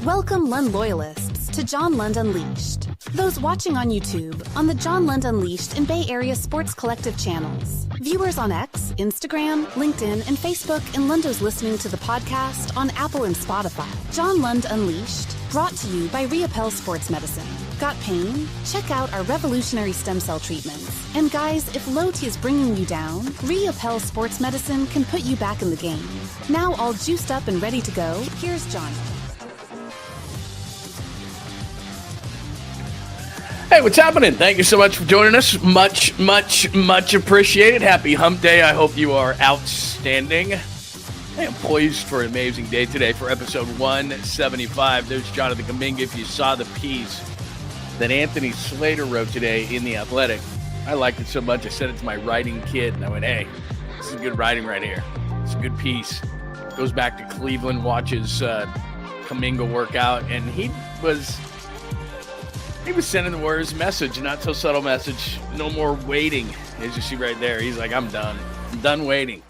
Welcome Lund loyalists to John Lund Unleashed. Those watching on YouTube, on the John Lund Unleashed and Bay Area Sports Collective channels. Viewers on X, Instagram, LinkedIn, and Facebook, and Lundos listening to the podcast on Apple and Spotify. John Lund Unleashed, brought to you by 𝐟AFAEL Sports Medicine. Got pain? Check out our revolutionary stem cell treatments. And guys, if low T is bringing you down, 𝐟AFAEL Sports Medicine can put you back in the game. Now all juiced up and ready to go, here's John. Hey, what's happening? Thank you so much for joining us. Much appreciated. Happy hump day. I hope you are outstanding. I am poised for an amazing day today for episode 175. There's Jonathan Kaminga. If you saw the piece that Anthony Slater wrote today in The Athletic, I liked it so much I sent it to my writing kid, and I went, hey, this is good writing right here. It's a good piece. Goes back to Cleveland, watches Kuminga work out, and he was sending the Warriors a message, not so subtle message. No more waiting, as you see right there. He's like, I'm done. I'm done waiting.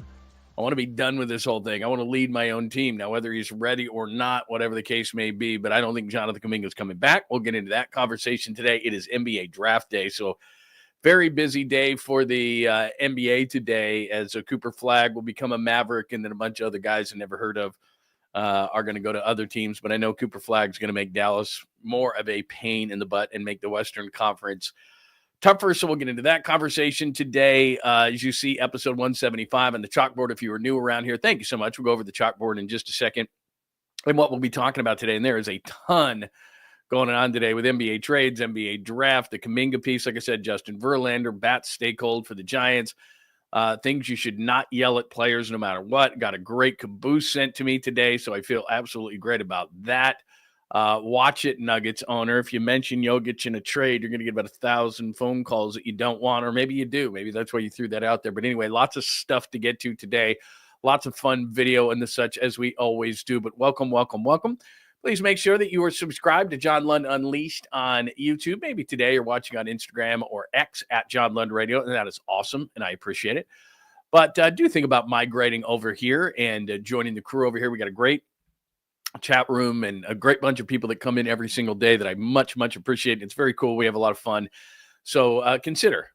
I want to be done with this whole thing. I want to lead my own team. Now, whether he's ready or not, whatever the case may be, but I don't think Jonathan Kuminga is coming back. We'll get into that conversation today. It is NBA draft day, so very busy day for the NBA today, as a Cooper Flagg will become a Maverick, and then a bunch of other guys I never heard of are going to go to other teams. But I know Cooper Flagg is going to make Dallas more of a pain in the butt and make the Western Conference tougher. So we'll get into that conversation today. As you see, episode 175 on the chalkboard. If you are new around here, thank you so much. We'll go over the chalkboard in just a second. And what we'll be talking about today, and there is a ton going on today with NBA trades, NBA draft, the Kaminga piece. Like I said, Justin Verlander, bats stay cold for the Giants. Things you should not yell at players no matter what. Got a great caboose sent to me today, so I feel absolutely great about that. Watch it, Nuggets owner. If you mention Jokic in a trade, you're going to get about 1,000 phone calls that you don't want, or maybe you do. Maybe that's why you threw that out there. But anyway, lots of stuff to get to today. Lots of fun video and the such, as we always do. But welcome. Please make sure that you are subscribed to John Lund Unleashed on YouTube. Maybe today you're watching on Instagram or X at John Lund Radio, and that is awesome, and I appreciate it. But do think about migrating over here and joining the crew over here. We got a great chat room and a great bunch of people that come in every single day that I much appreciate. It's very cool. We have a lot of fun. So consider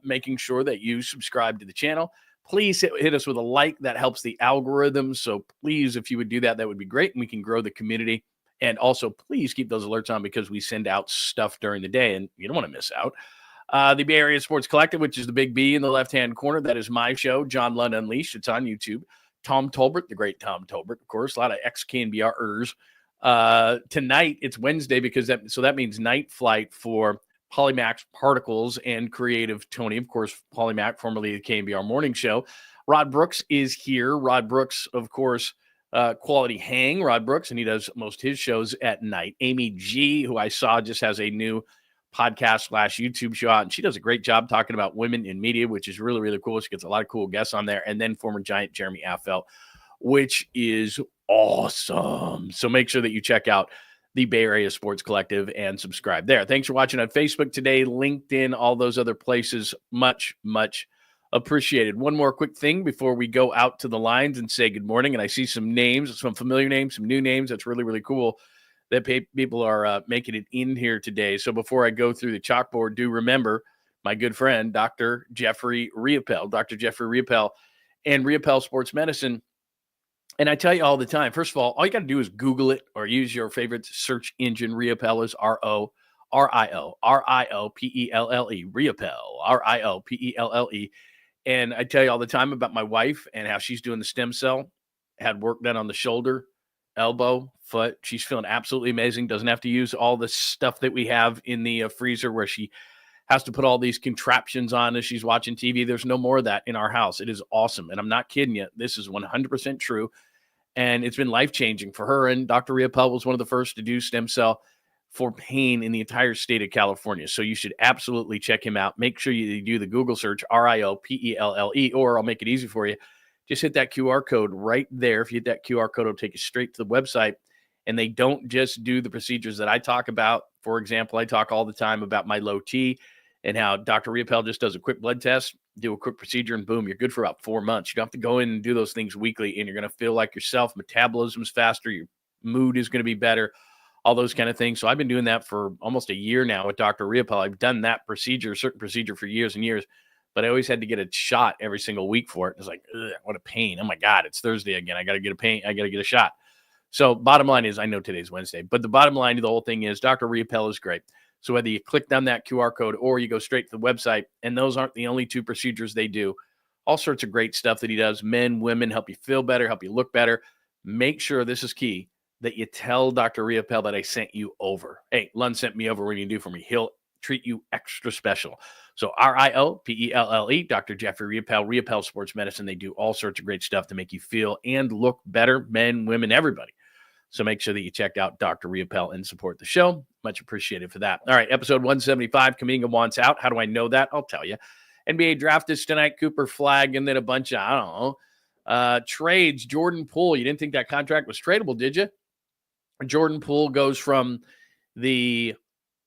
making sure that you subscribe to the channel. Please hit us with a like. That helps the algorithm. So please, if you would do that, that would be great. And we can grow the community. And also, please keep those alerts on, because we send out stuff during the day and you don't want to miss out. The Bay Area Sports Collective, which is the big B in the left-hand corner. That is my show, John Lund Unleashed. It's on YouTube. Tom Tolbert, the great Tom Tolbert, of course. A lot of 𝐾𝐨 tonight, it's Wednesday, because that means night flight for Polymac Particles and Creative Tony, of course, Polymac, formerly the 𝐾𝐨 Morning Show. Rod Brooks is here. Rod Brooks, of course, Quality Hang, Rod Brooks, and he does most of his shows at night. Amy G, who I saw just has a new podcast / YouTube show out, and she does a great job talking about women in media, which is really cool. She gets a lot of cool guests on there. And then former Giant Jeremy Affeldt, which is awesome. So make sure that you check out the Bay Area Sports Collective and subscribe there. Thanks for watching on Facebook today, LinkedIn, all those other places. Much appreciated. One more quick thing before we go out to the lines and say good morning. And I see some names, some familiar names, some new names. That's really cool that people are making it in here today. So before I go through the chalkboard, do remember my good friend, Dr. Jeffrey 𝐟AFAEL, Dr. Jeffrey 𝐟AFAEL and 𝐟AFAEL Sports Medicine. And I tell you all the time, first of all you got to do is Google it or use your favorite search engine. 𝐟AFAEL is 𝐸𝐸𝐸𝐸𝐸, 𝐸𝐸𝐸𝐸. And I tell you all the time about my wife and how she's doing the stem cell, had work done on the shoulder, elbow, foot. She's feeling absolutely amazing. Doesn't have to use all the stuff that we have in the freezer where she has to put all these contraptions on as she's watching TV. There's no more of that in our house. It is awesome. And I'm not kidding you. This is 100% true. And it's been life-changing for her. And Dr. 𝐟AFAEL was one of the first to do stem cell for pain in the entire state of California. So you should absolutely check him out. Make sure you do the Google search, 𝐟AFAEL, or I'll make it easy for you. Just hit that QR code right there. If you hit that QR code, it'll take you straight to the website. And they don't just do the procedures that I talk about. For example, I talk all the time about my low T and how Dr. 𝐟AFAEL just does a quick blood test, do a quick procedure, and boom, you're good for about 4 months. You don't have to go in and do those things weekly, and you're going to feel like yourself. Metabolism's faster. Your mood is going to be better, all those kind of things. So I've been doing that for almost a year now with Dr. 𝐟𝐸𝐵𝐿. I've done that certain procedure for years and years, but I always had to get a shot every single week for it. It's like, ugh, what a pain. Oh my God, it's Thursday again. I got to get a shot. So bottom line is, I know today's Wednesday, but the bottom line of the whole thing is Dr. 𝐟𝐸𝐵𝐿 is great. So whether you click down that QR code or you go straight to the website, and those aren't the only 2 procedures they do, all sorts of great stuff that he does. Men, women, help you feel better, help you look better. Make sure, this is key, that you tell Dr. 𝐟𝐸𝐵𝐿 that I sent you over. Hey, Lund sent me over. What do you do for me? He'll treat you extra special. So RIOPELLE, Dr. Jeffrey 𝐟𝐸𝐵𝐿, 𝐟𝐸𝐵𝐿 Sports Medicine. They do all sorts of great stuff to make you feel and look better, men, women, everybody. So make sure that you check out Dr. 𝐟𝐸𝐵𝐿 and support the show. Much appreciated for that. All right, episode 175, Kaminga wants out. How do I know that? I'll tell you. NBA draft is tonight, Cooper Flag, and then a bunch of, I don't know, trades. Jordan Poole, you didn't think that contract was tradable, did you? Jordan Poole goes from the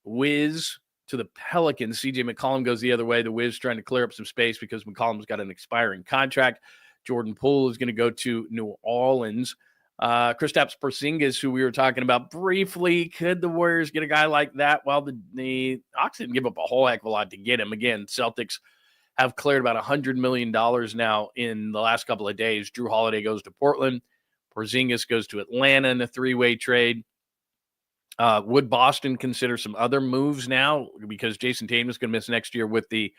Wiz to the Pelicans. �𝐨𝐫𝐵𝐿 goes the other way. The Wiz trying to clear up some space because McCollum's got an expiring contract. Jordan Poole is going to go to New Orleans. Kristaps Porzingis, who we were talking about briefly, could the Warriors get a guy like that? Well, the Hawks didn't give up a whole heck of a lot to get him. Again, Celtics have cleared about $100 million now in the last couple of days. Drew Holiday goes to Portland. Porzingis goes to Atlanta in a 3-way trade. Would Boston consider some other moves now? Because Jason Tatum is going to miss next year with the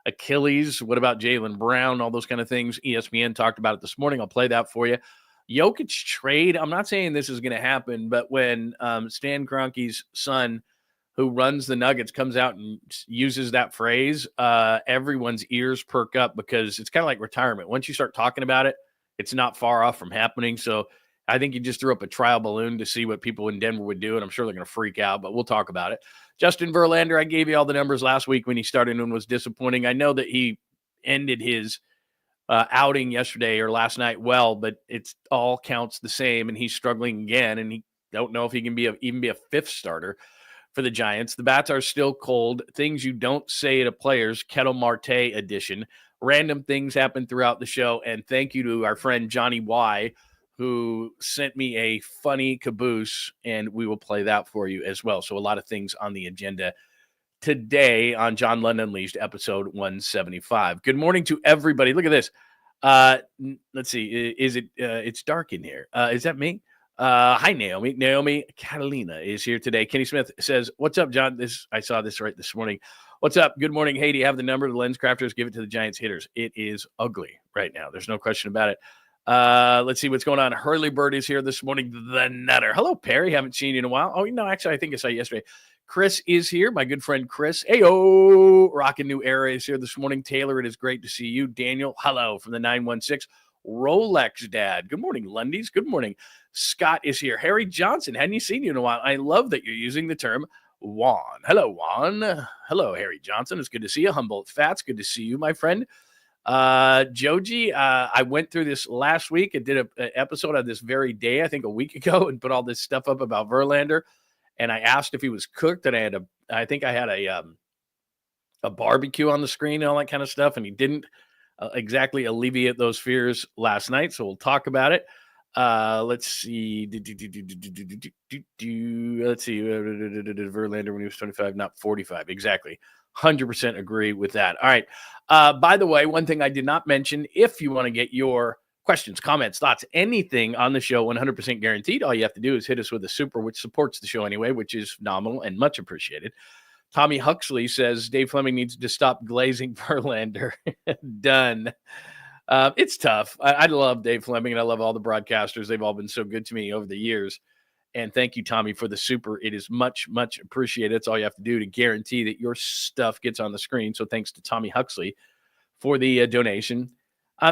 Achilles. What about Jaylen Brown? All those kind of things. ESPN talked about it this morning. I'll play that for you. Jokic trade. I'm not saying this is going to happen, but when Stan Kroenke's son, who runs the Nuggets, comes out and uses that phrase, everyone's ears perk up, because it's kind of like retirement. Once you start talking about it, it's not far off from happening. So I think you just threw up a trial balloon to see what people in Denver would do, and I'm sure they're going to freak out, but we'll talk about it. Justin Verlander, I gave you all the numbers last week when he started and was disappointing. I know that he ended his outing yesterday or last night well, but it's all counts the same, and he's struggling again, and he don't know if he can even be a 5th starter for the Giants. The bats are still cold. Things you don't say to players, Catel Marte edition. Random things happen throughout the show, and thank you to our friend Johnny Y, who sent me a funny caboose, and we will play that for you as well. So a lot of things on the agenda today on John Lund Unleashed, episode 175. Good morning to everybody. Look at this. Let's see. Is it? It's dark in here. Is that me? Hi, Naomi. Naomi Catalina is here today. Kenny Smith says, "What's up, John?" I saw this right this morning. What's up? Good morning. Hey, do you have the number of the Lens Crafters? Give it to the Giants hitters. It is ugly right now. There's no question about it. Let's see what's going on. Hurley Bird is here this morning. The Nutter. Hello, Perry. Haven't seen you in a while. Oh, no, actually, I think I saw you yesterday. Chris is here. My good friend Chris. Heyo. Rockin' New Era is here this morning. Taylor, it is great to see you. Daniel, hello from the 916. Rolex Dad. Good morning, Lundy's. Good morning. Scott is here. Harry Johnson. Hadn't you seen you in a while? I love that you're using the term Juan. Hello, Juan. Hello, Harry Johnson. It's good to see you. Humboldt Fats. Good to see you, my friend. Joji, I went through this last week and did an episode on this very day, I think a week ago, and put all this stuff up about Verlander. And I asked if he was cooked, and I think I had a barbecue on the screen and all that kind of stuff, and he didn't exactly alleviate those fears last night. So we'll talk about it. Let's see. Let's see. Verlander when he was 25, not 45. Exactly. 100% agree with that. All right. By the way, one thing I did not mention, if you want to get your questions, comments, thoughts, anything on the show, 100% guaranteed, all you have to do is hit us with a super, which supports the show anyway, which is nominal and much appreciated. Tommy Huxley says Dave Fleming needs to stop glazing Verlander. Done. It's tough. I love Dave Fleming, and I love all the broadcasters. They've all been so good to me over the years. And thank you, Tommy, for the super. It is much, much appreciated. That's all you have to do to guarantee that your stuff gets on the screen. So thanks to Tommy Huxley for the donation.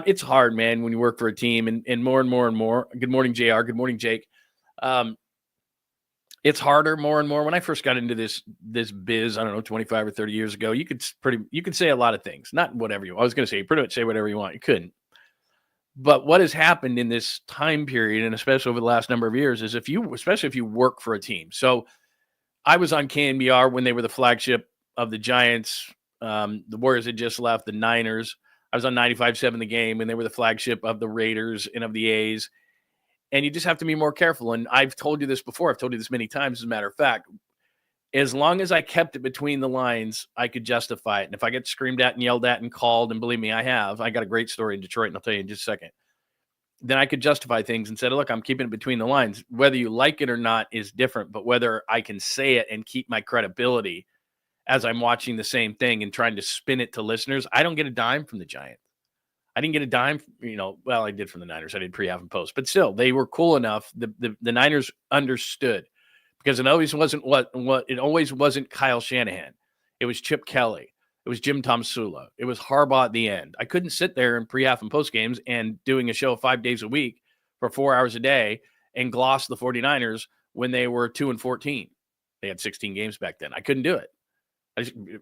It's hard, man, when you work for a team, and more and more and more. Good morning, JR. Good morning, Jake. It's harder more and more. When I first got into this biz, I don't know, 25 or 30 years ago, you could say a lot of things. Not whatever you. I was going to say, pretty much say whatever you want. You couldn't. But what has happened in this time period, and especially over the last number of years, is especially if you work for a team. So I was on KNBR when they were the flagship of the Giants. The Warriors had just left the Niners. I was on 95.7 The Game, and they were the flagship of the Raiders and of the A's. And you just have to be more careful. And I've told you this before. I've told you this many times, as a matter of fact. As long as I kept it between the lines, I could justify it. And if I get screamed at and yelled at and called, and believe me, I got a great story in Detroit, and I'll tell you in just a second, then I could justify things and said, look, I'm keeping it between the lines. Whether you like it or not is different, but whether I can say it and keep my credibility as I'm watching the same thing and trying to spin it to listeners, I don't get a dime from the Giants. I didn't get a dime, well, I did from the Niners. I did pre, half, and post, but still, they were cool enough. The Niners understood, because it always wasn't it always wasn't Kyle Shanahan. It was Chip Kelly. It was Jim Tomsula. It was Harbaugh at the end. I couldn't sit there in pre, half, and post games and doing a show 5 days a week for 4 hours a day and gloss the 49ers when they were 2-14. They had 16 games back then. I couldn't do it.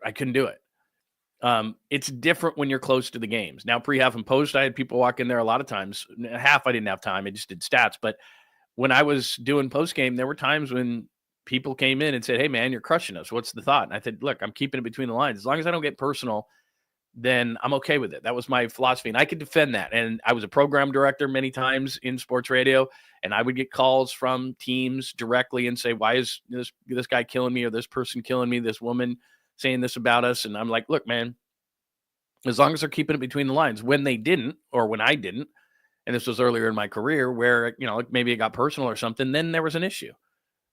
I couldn't do it. It's different when you're close to the games. Now, pre, half, and post, I had people walk in there a lot of times. Half I didn't have time. I just did stats. But when I was doing post game, there were times when people came in and said, hey, man, you're crushing us. What's the thought? And I said, look, I'm keeping it between the lines. As long as I don't get personal, then I'm okay with it. That was my philosophy, and I could defend that. And I was a program director many times in sports radio, and I would get calls from teams directly and say, why is this guy killing me, or this person killing me, this woman saying this about us? And I'm like, look, man, as long as they're keeping it between the lines. When they didn't, or when I didn't, and this was earlier in my career where, maybe it got personal or something, then there was an issue.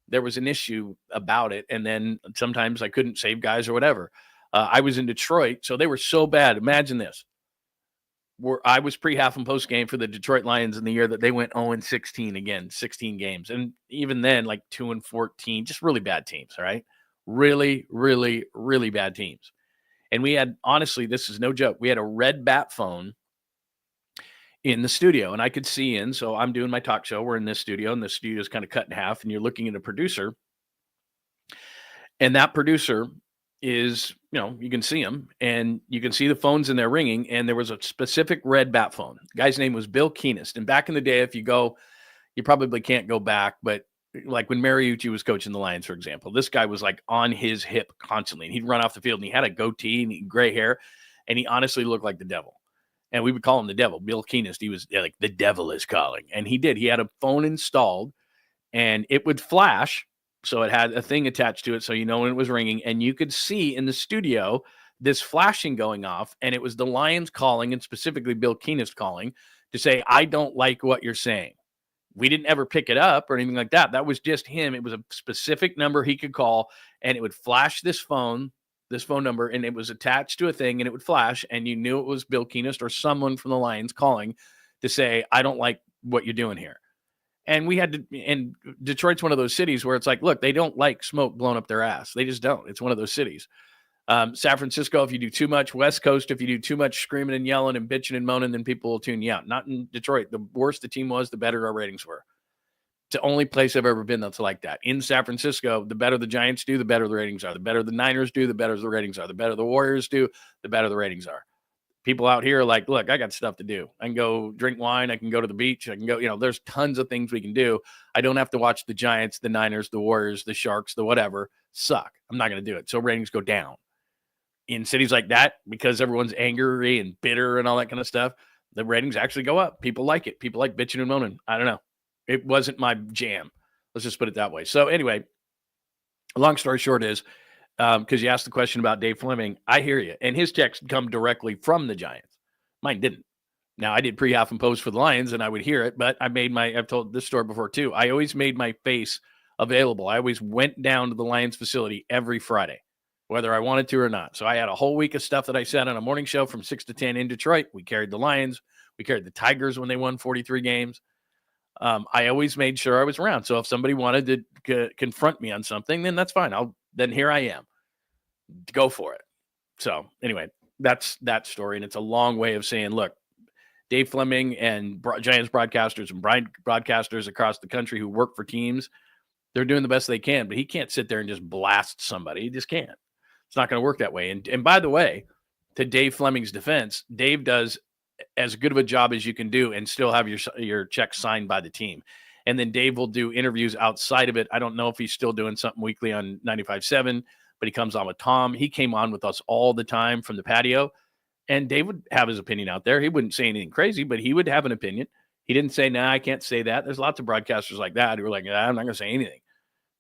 There was an issue about it. And then sometimes I couldn't save guys or whatever. I was in Detroit, so they were so bad. Imagine this. I was pre, half, and post game for the Detroit Lions in the year that they went 0-16 again, 16 games. And even then, like 2-14, just really bad teams, all right? Really, really, really bad teams. And we had, honestly, this is no joke, we had a red bat phone in the studio, and I could see in. So I'm doing my talk show. We're in this studio, and the studio is kind of cut in half, and you're looking at a producer. And that producer is, you can see him, and you can see the phones in there ringing, and there was a specific red bat phone. The guy's name was Bill Keenest. And back in the day, if you go, you probably can't go back, but like when Mariucci was coaching the Lions, for example, this guy was like on his hip constantly, and he'd run off the field, and he had a goatee and gray hair, and he honestly looked like the devil. And we would call him the devil. Bill Keenest, he was like, the devil is calling. And he did. He had a phone installed, and it would flash. So it had a thing attached to it, so when it was ringing. And you could see in the studio this flashing going off, and it was the Lions calling, and specifically Bill Keenest calling, to say, I don't like what you're saying. We didn't ever pick it up or anything like that. That was just him. It was a specific number he could call, and it would flash this phone number, and it was attached to a thing, and it would flash, and you knew it was Bill Keenest or someone from the Lions calling to say, I don't like what you're doing here. And we had to, and Detroit's one of those cities where it's like, look, they don't like smoke blown up their ass. They just don't. It's one of those cities. San Francisco, if you do too much. West Coast, if you do too much screaming and yelling and bitching and moaning, then people will tune you out. Not in Detroit. The worse the team was, the better our ratings were. It's the only place I've ever been that's like that. In San Francisco, the better the Giants do, the better the ratings are. The better the Niners do, the better the ratings are. The better the Warriors do, the better the ratings are. People out here are like, look, I got stuff to do. I can go drink wine. I can go to the beach. I can go, there's tons of things we can do. I don't have to watch the Giants, the Niners, the Warriors, the Sharks, the whatever suck. I'm not going to do it. So ratings go down. In cities like that, because everyone's angry and bitter and all that kind of stuff, the ratings actually go up. People like it. People like bitching and moaning. I don't know. It wasn't my jam. Let's just put it that way. So anyway, long story short is, because you asked the question about Dave Fleming, I hear you. And his checks come directly from the Giants. Mine didn't. Now, I did pre, half, and post for the Lions, and I would hear it, but I've told this story before too. I always made my face available. I always went down to the Lions facility every Friday, whether I wanted to or not. So I had a whole week of stuff that I said on a morning show from 6 to 10 in Detroit. We carried the Lions. We carried the Tigers when they won 43 games. I always made sure I was around. So if somebody wanted to confront me on something, then that's fine. Then here I am. Go for it. So anyway, that's that story. And it's a long way of saying, look, Dave Fleming and Giants broadcasters and broadcasters across the country who work for teams, they're doing the best they can, but he can't sit there and just blast somebody. He just can't. It's not going to work that way. And by the way, to Dave Fleming's defense, Dave does as good of a job as you can do and still have your check signed by the team. And then Dave will do interviews outside of it. I don't know if he's still doing something weekly on 95.7, but he comes on with Tom. He came on with us all the time from the patio, and Dave would have his opinion out there. He wouldn't say anything crazy, but he would have an opinion. He didn't say, nah, I can't say that. There's lots of broadcasters like that who are like, nah, I'm not going to say anything.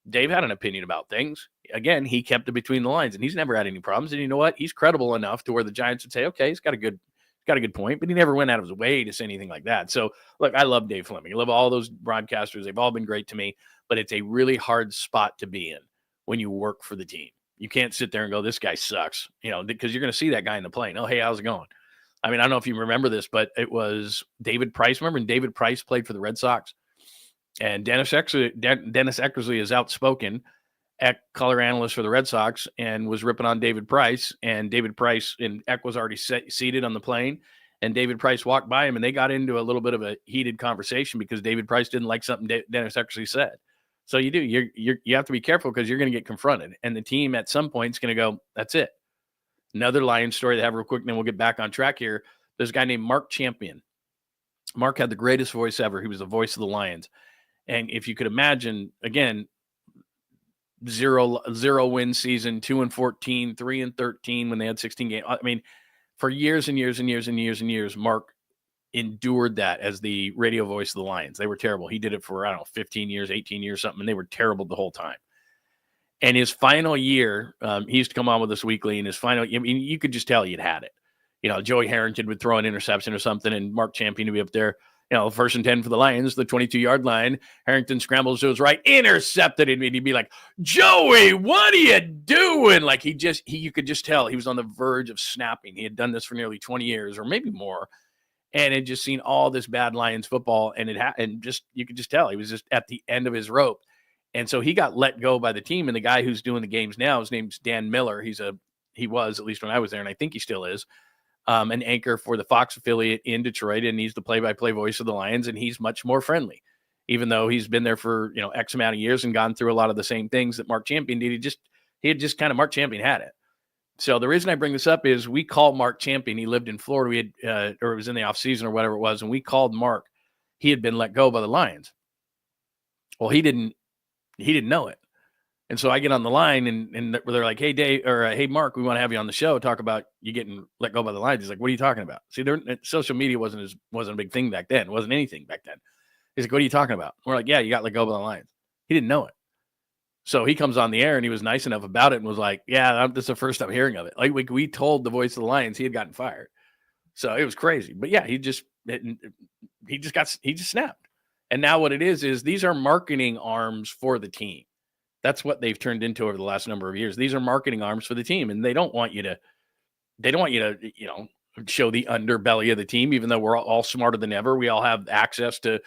Dave had an opinion about things. Again, he kept it between the lines, and he's never had any problems. And you know what? He's credible enough to where the Giants would say, okay, he's got a good point, but he never went out of his way to say anything like that. So, look, I love Dave Fleming. I love all those broadcasters. They've all been great to me, but it's a really hard spot to be in when you work for the team. You can't sit there and go, this guy sucks, because you're going to see that guy in the plane. Oh, hey, how's it going? I mean, I don't know if you remember this, but it was David Price. Remember when David Price played for the Red Sox? And Dennis Eckersley is outspoken, color analyst for the Red Sox, and was ripping on David Price. And David Price and Eck was already seated on the plane. And David Price walked by him, and they got into a little bit of a heated conversation because David Price didn't like something Dennis Eckersley said. So you have to be careful because you're going to get confronted. And the team at some point is going to go, that's it. Another Lions story to have real quick, and then we'll get back on track here. There's a guy named Mark Champion. Mark had the greatest voice ever. He was the voice of the Lions. And if you could imagine, again, 0 win season, 2-14, 3-13 when they had 16 games. I mean, for years and years and years and years and years, Mark endured that as the radio voice of the Lions. They were terrible. He did it for, 15 years, 18 years, something, and they were terrible the whole time. And his final year, he used to come on with us weekly, and his final, I mean, you could just tell he'd had it. Joey Harrington would throw an interception or something, and Mark Champion would be up there, 1st and 10 for the Lions, the 22-yard line. Harrington scrambles to his right, intercepted it, and he'd be like, Joey, what are you doing? Like you could just tell he was on the verge of snapping. He had done this for nearly 20 years or maybe more, and had just seen all this bad Lions football, and you could just tell he was just at the end of his rope. And so he got let go by the team, and the guy who's doing the games now, his name's Dan Miller. He was, at least when I was there, and I think he still is, an anchor for the Fox affiliate in Detroit, and he's the play-by-play voice of the Lions, and he's much more friendly, even though he's been there for, X amount of years and gone through a lot of the same things that Mark Champion did. Mark Champion had it. So the reason I bring this up is we called Mark Champion. He lived in Florida. We had, or it was in the offseason or whatever it was, and we called Mark. He had been let go by the Lions. Well, he didn't know it. And so I get on the line, and they're like, hey, Dave, or hey, Mark, we want to have you on the show, talk about you getting let go by the Lions. He's like, what are you talking about? See, social media wasn't a big thing back then. It wasn't anything back then. He's like, what are you talking about? We're like, yeah, you got let go by the Lions. He didn't know it. So he comes on the air, and he was nice enough about it and was like, yeah, this is the first I'm hearing of it. Like we told the voice of the Lions he had gotten fired. So it was crazy. But yeah, he just snapped. And now what it is these are marketing arms for the team. That's what they've turned into over the last number of years. These are marketing arms for the team, and they don't want you to, show the underbelly of the team, even though we're all smarter than ever. We all have access to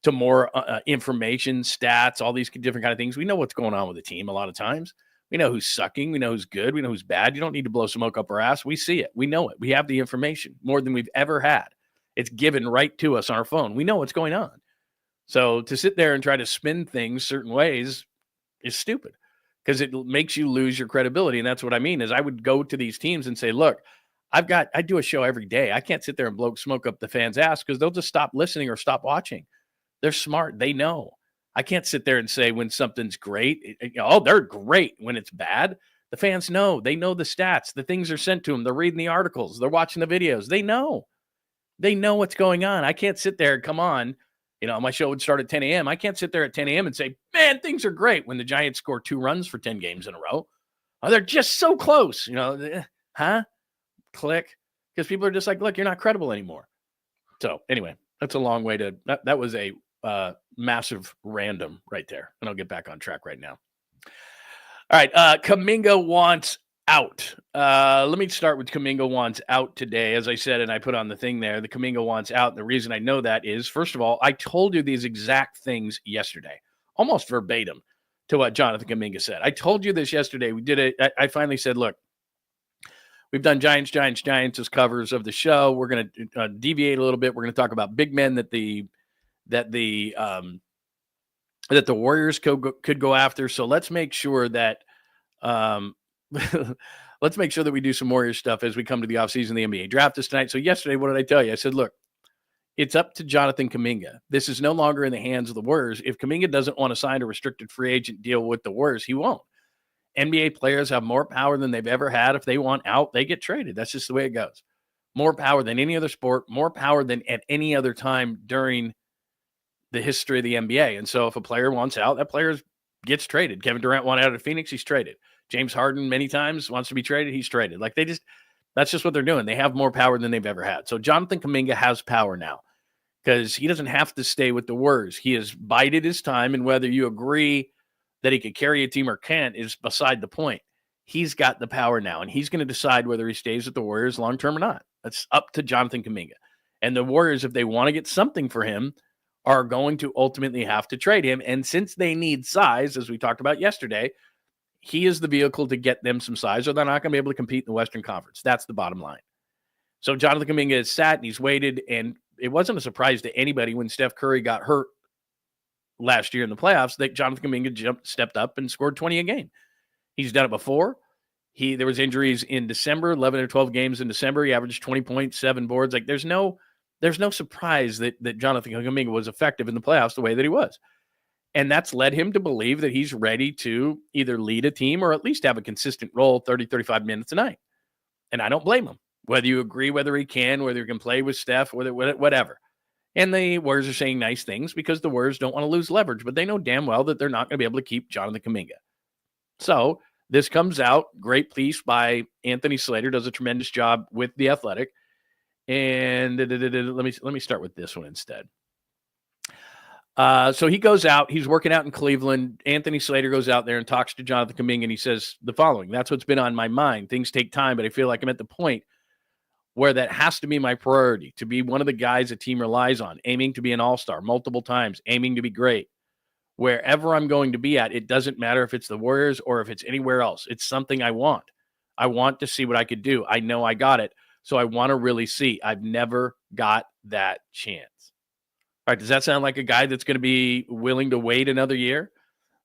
more information, stats, all these different kind of things. We know what's going on with the team a lot of times. We know who's sucking. We know who's good. We know who's bad. You don't need to blow smoke up our ass. We see it. We know it. We have the information more than we've ever had. It's given right to us on our phone. We know what's going on. So to sit there and try to spin things certain ways is stupid, because it makes you lose your credibility. And that's what I mean is I would go to these teams and say, look, I do a show every day. I can't sit there and blow smoke up the fans' ass because they'll just stop listening or stop watching. They're smart. They know. I can't sit there and say when something's great, they're great. When it's bad, the fans know. They know the stats. The things are sent to them. They're reading the articles. They're watching the videos. They know. They know what's going on. I can't sit there and come on. My show would start at 10 a.m. I can't sit there at 10 a.m. and say, man, things are great when the Giants score 2 runs for 10 games in a row. Oh, they're just so close. Click. Because people are just like, look, you're not credible anymore. So anyway, that's a long way to, that was a massive random right there. And I'll get back on track right now. All right. Kaminga wants out. Let me start with Kuminga wants out today. As I said, and I put on the thing there, the Kuminga wants out. And the reason I know that is, first of all, I told you these exact things yesterday, almost verbatim to what Jonathan Kuminga said. I told you this yesterday. We did it. I finally said, look, we've done Giants as covers of the show. We're going to deviate a little bit. We're going to talk about big men that the Warriors could go after. So let's make sure that let's make sure that we do some Warriors stuff as we come to the offseason. The NBA draft is tonight. So yesterday, what did I tell you? I said, look, it's up to Jonathan Kuminga. This is no longer in the hands of the Warriors. If Kuminga doesn't want to sign a restricted free agent deal with the Warriors, he won't. NBA players have more power than they've ever had. If they want out, they get traded. That's just the way it goes. More power than any other sport, more power than at any other time during the history of the NBA. And so if a player wants out, that player gets traded. Kevin Durant wanted out of Phoenix, he's traded. James Harden many times wants to be traded, he's traded. Like that's just what they're doing. They have more power than they've ever had. So Jonathan Kuminga has power now because he doesn't have to stay with the Warriors. He has bided his time, and whether you agree that he could carry a team or can't is beside the point. He's got the power now, and he's going to decide whether he stays with the Warriors long term or not. That's up to Jonathan Kuminga. And the Warriors, if they want to get something for him, are going to ultimately have to trade him. And since they need size, as we talked about yesterday, he is the vehicle to get them some size, or they're not going to be able to compete in the Western Conference. That's the bottom line. So Jonathan Kuminga is sat and he's waited, and it wasn't a surprise to anybody when Steph Curry got hurt last year in the playoffs that Jonathan Kuminga stepped up and scored 20 a game. He's done it before. There was injuries in December, 11 or 12 games in December. He averaged 20.7 boards. Like there's no surprise that Jonathan Kuminga was effective in the playoffs the way that he was. And that's led him to believe that he's ready to either lead a team or at least have a consistent role 30, 35 minutes a night. And I don't blame him. Whether you agree whether he can play with Steph, whatever. And the Warriors are saying nice things because the Warriors don't want to lose leverage, but they know damn well that they're not going to be able to keep Jonathan Kuminga. So this comes out, great piece by Anthony Slater, does a tremendous job with The Athletic. And let me start with this one instead. So he goes out, he's working out in Cleveland. Anthony Slater goes out there and talks to Jonathan Kuminga, and he says the following: that's what's been on my mind. Things take time, but I feel like I'm at the point where that has to be my priority, to be one of the guys a team relies on, aiming to be an all-star multiple times, aiming to be great. Wherever I'm going to be at, it doesn't matter if it's the Warriors or if it's anywhere else. It's something I want. I want to see what I could do. I know I got it, so I want to really see. I've never got that chance. All right, does that sound like a guy that's going to be willing to wait another year?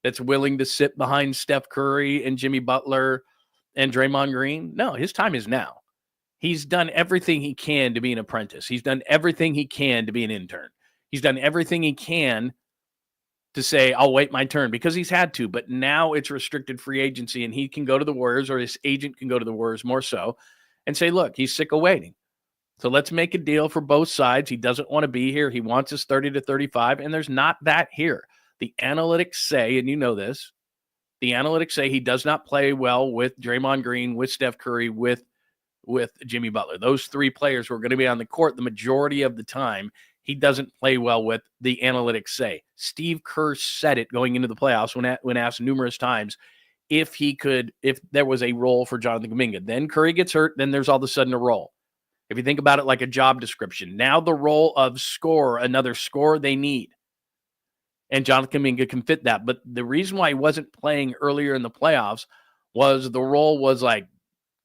That's willing to sit behind Steph Curry and Jimmy Butler and Draymond Green? No, his time is now. He's done everything he can to be an apprentice. He's done everything he can to be an intern. He's done everything he can to say, I'll wait my turn, because he's had to. But now it's restricted free agency, and he can go to the Warriors, or his agent can go to the Warriors more so, and say, look, he's sick of waiting. So let's make a deal for both sides. He doesn't want to be here. He wants his 30 to 35, and there's not that here. The analytics say, and you know this, the analytics say he does not play well with Draymond Green, with Steph Curry, with Jimmy Butler. Those three players who are going to be on the court the majority of the time, he doesn't play well with, the analytics say. Steve Kerr said it going into the playoffs when asked numerous times if there was a role for Jonathan Kuminga. Then Curry gets hurt, then there's all of a sudden a role. If you think about it like a job description, now the role of another scorer they need. And Jonathan Kuminga can fit that. But the reason why he wasn't playing earlier in the playoffs was the role was like